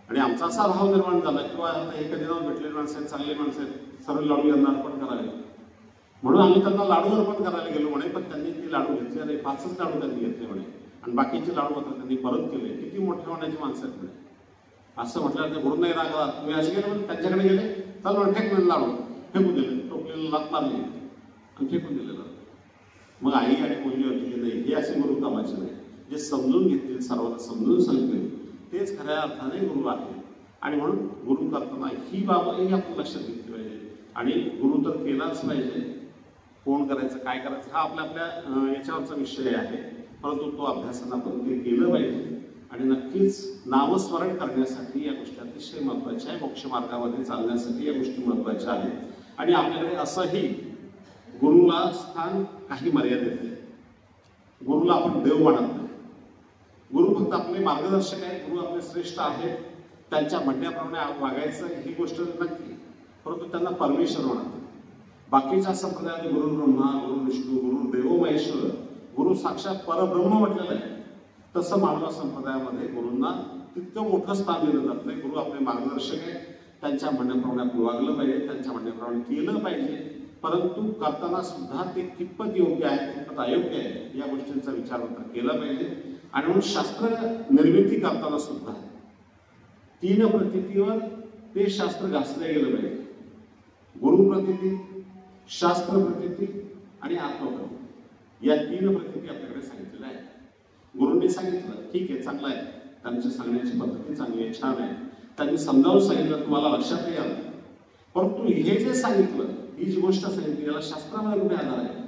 आणि आमचा असा भाव निर्माण झाला किंवा आता एका दिनावर भेटलेले माणसं आहेत, चांगले माणसं आहेत, सर्व लाडू यांना अर्पण करावे म्हणून आम्ही त्यांना लाडू अर्पण करायला गेलो म्हणे. पण त्यांनी ते लाडू घेतले आणि 5च लाडू त्यांनी घेतले म्हणे आणि बाकीचे लाडू मात्र त्यांनी परत केले. किती मोठ्या होण्याची माणसं आहेत म्हणे. असं म्हटल्यावर ते गुरुंनाही राग आला, तुम्ही असे गेले म्हणजे त्यांच्याकडे गेले, चल म्हणे फेक म्हणे लाडू, फेकून दिले, टोपलीला लात मारली आणि फेकून दिलेलं. मग आई आणि मुलगी होती की नाही, हे असे गुरु कामाचे नाही, जे समजून घेतील, सर्वांना समजून सांगतील तेच खऱ्या अर्थाने गुरु आहे. आणि म्हणून गुरु करताना ही बाबही आपण लक्षात घेतली पाहिजे. आणि गुरु तर केलाच पाहिजे, कोण करायचं, काय करायचं हा आपल्या आपल्या याच्यावरचा विषय आहे, परंतु तो अभ्यासानं आपण ते केलं पाहिजे. आणि नक्कीच नामस्मरण करण्यासाठी या गोष्टी अतिशय महत्त्वाच्या आहे, मोक्ष मार्गामध्ये चालण्यासाठी या गोष्टी महत्त्वाच्या आहेत. आणि आपल्याकडे असंही गुरुला स्थान काही मर्यादित आहे. गुरुला आपण देव मानत नाही. गुरु फक्त आपले मार्गदर्शक आहे, गुरु आपले श्रेष्ठ आहेत, त्यांच्या म्हणण्याप्रमाणे वागायचं ही गोष्ट नक्की, परंतु त्यांना परमेश्वर म्हणतात. बाकीच्या संप्रदायात गुरु ब्रह्मा, गुरु विष्णू, गुरु देवो महेश्वर, गुरु साक्षात परब्रह्म म्हटलेलं आहे. तसं मानव संप्रदायामध्ये गुरूंना तितकं मोठं स्थान दिलं जात नाही. गुरु आपले मार्गदर्शक आहे, त्यांच्या म्हणण्याप्रमाणे आपण वागलं पाहिजे, त्यांच्या म्हणण्याप्रमाणे केलं पाहिजे, परंतु करताना सुद्धा ते कितपत योग्य आहे, कितपत अयोग्य आहे या गोष्टींचा विचार मात्र केला पाहिजे. आणि म्हणून शास्त्र निर्मिती करताना सुद्धा 3 प्रतीतीवर ते शास्त्र घासलं गेलं पाहिजे. गुरुप्रतीती, शास्त्र प्रतीती आणि आत्मप्रतीती या 3 प्रतीती आपल्याकडे सांगितलेल्या आहेत. गुरूंनी सांगितलं ठीक आहे, चांगलं आहे, त्यांची सांगण्याची पद्धती चांगली आहे, छान आहे, त्यांनी समजावून सांगितलं, तुम्हाला लक्षात नाही आलं, परंतु हे जे सांगितलं, ही जी गोष्ट सांगितली याला शास्त्रामध्ये कुठे आधार आहे?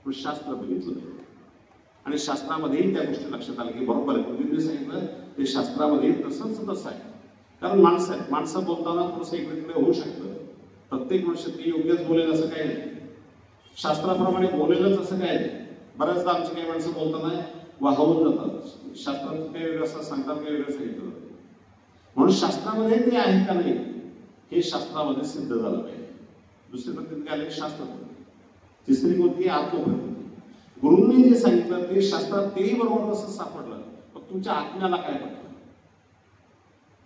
पण शास्त्र बघितलं आणि शास्त्रामध्येही त्या गोष्टी लक्षात आल्या की बरोबर आहे, गुरुजींनी सांगितलं ते शास्त्रामध्ये तसं आहे. कारण माणसं आहेत, माणसं बोलताना थोडंसं इकडे तिकडे होऊ शकतं. प्रत्येक मनुष्य ते योग्यच बोलेल असं काय नाही, शास्त्राप्रमाणे बोलेलच असं काय नाही. बऱ्याचदा आमची काही माणसं बोलताना वाहवून जातात, शास्त्रात काही वेगळं असं सांगतात, काही वेगळं सांगितलं. म्हणून शास्त्रामध्ये ते आहे का नाही हे शास्त्रामध्ये सिद्ध झालं पाहिजे. दुसरी पद्धती काय आली? शास्त्र. तिसरी कोणती? आत्मपद्धती. गुरूंनी जे सांगितलं ते शास्त्रात तेही बरोबर तसं सापडलं, पण तुमच्या आत्म्याला काय पटलं?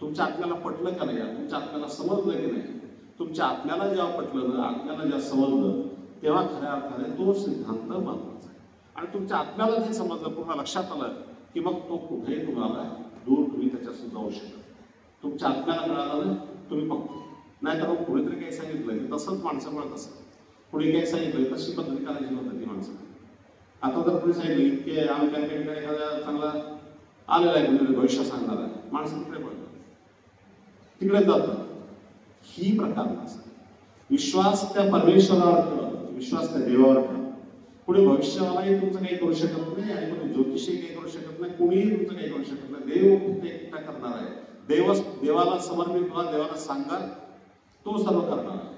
तुमच्या आत्म्याला पटलं का नाही? तुमच्या आत्म्याला समजलं की नाही? तुमच्या आत्म्याला जेव्हा पटलं ना, आत्म्याला जेव्हा समजलं, तेव्हा खऱ्या अर्थाने तो सिद्धांत महत्वाचा आहे. आणि तुमच्या आत्म्याला जे समजलं, पूर्ण लक्षात आलं की मग तो कुठेही तुम्हाला दूर तुम्ही त्याच्यापासून जाऊ शकता. तुमच्या आत्म्याला कळालं ना, तुम्ही फक्त नाहीतर मग कोणीतरी काही सांगितलं की तसंच माणसं म्हणत असतात. कुणी काही सांगितलं तशी पद्धती करायची नव्हती ती माणसं. आता जर कोणी सांगितलं इतके आमच्या ठिकाणी एखादा चांगला आलेला आहे म्हणजे भविष्य सांगणारा माणसं तिकडे पडतात, तिकडे जातात. ही प्रकार नसतात. विश्वास त्या परमेश्वरावर ठेवा, विश्वास त्या देवावर ठेवा. कुणी भविष्यवालाही तुमचं काही करू शकत नाही आणि कुणी ज्योतिषी काही करू शकत नाही, कुणीही तुमचं काही करू शकत नाही. देव फक्त एकटा करणार आहे. देवाला समर्पित व्हा, देवाला सांगा, तो सर्व करणार आहे.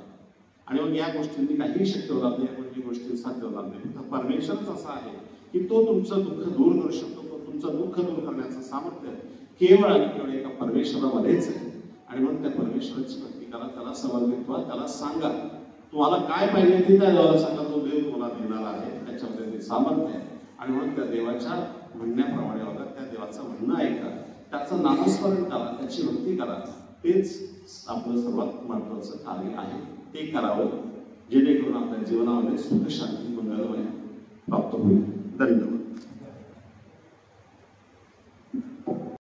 आणि मग या गोष्टींनी काहीही शक्य होणार नाही, या गोष्टी साध्य होणार नाही. फक्त परमेश्वरच असा आहे की तो तुमचं दुःख दूर करू शकतो. तो तुमचं दुःख दूर करण्याचं सामर्थ्य केवळ आणि केवळ एका परमेश्वरामध्येच आहे. आणि म्हणून त्या परमेश्वराची भक्ती करा, त्याला समर्पित व्हा, त्याला सांगा. तुम्हाला काय पाहिजे ते त्या देवाला सांगा, तो देव तुम्हाला देणार आहे. त्याच्यामध्ये ते सामर्थ्य आहे. आणि म्हणून त्या देवाच्या म्हणण्याप्रमाणे वागा, त्या देवाचं म्हणणं ऐका, त्याचं नामस्मरण करा, त्याची भक्ती करा. तेच आपलं सर्वात महत्वाचं कार्य आहे. ते करावं जेणेकरून आपल्या जीवनामध्ये सुख शांती मंगलमय प्राप्त होईल. धन्यवाद.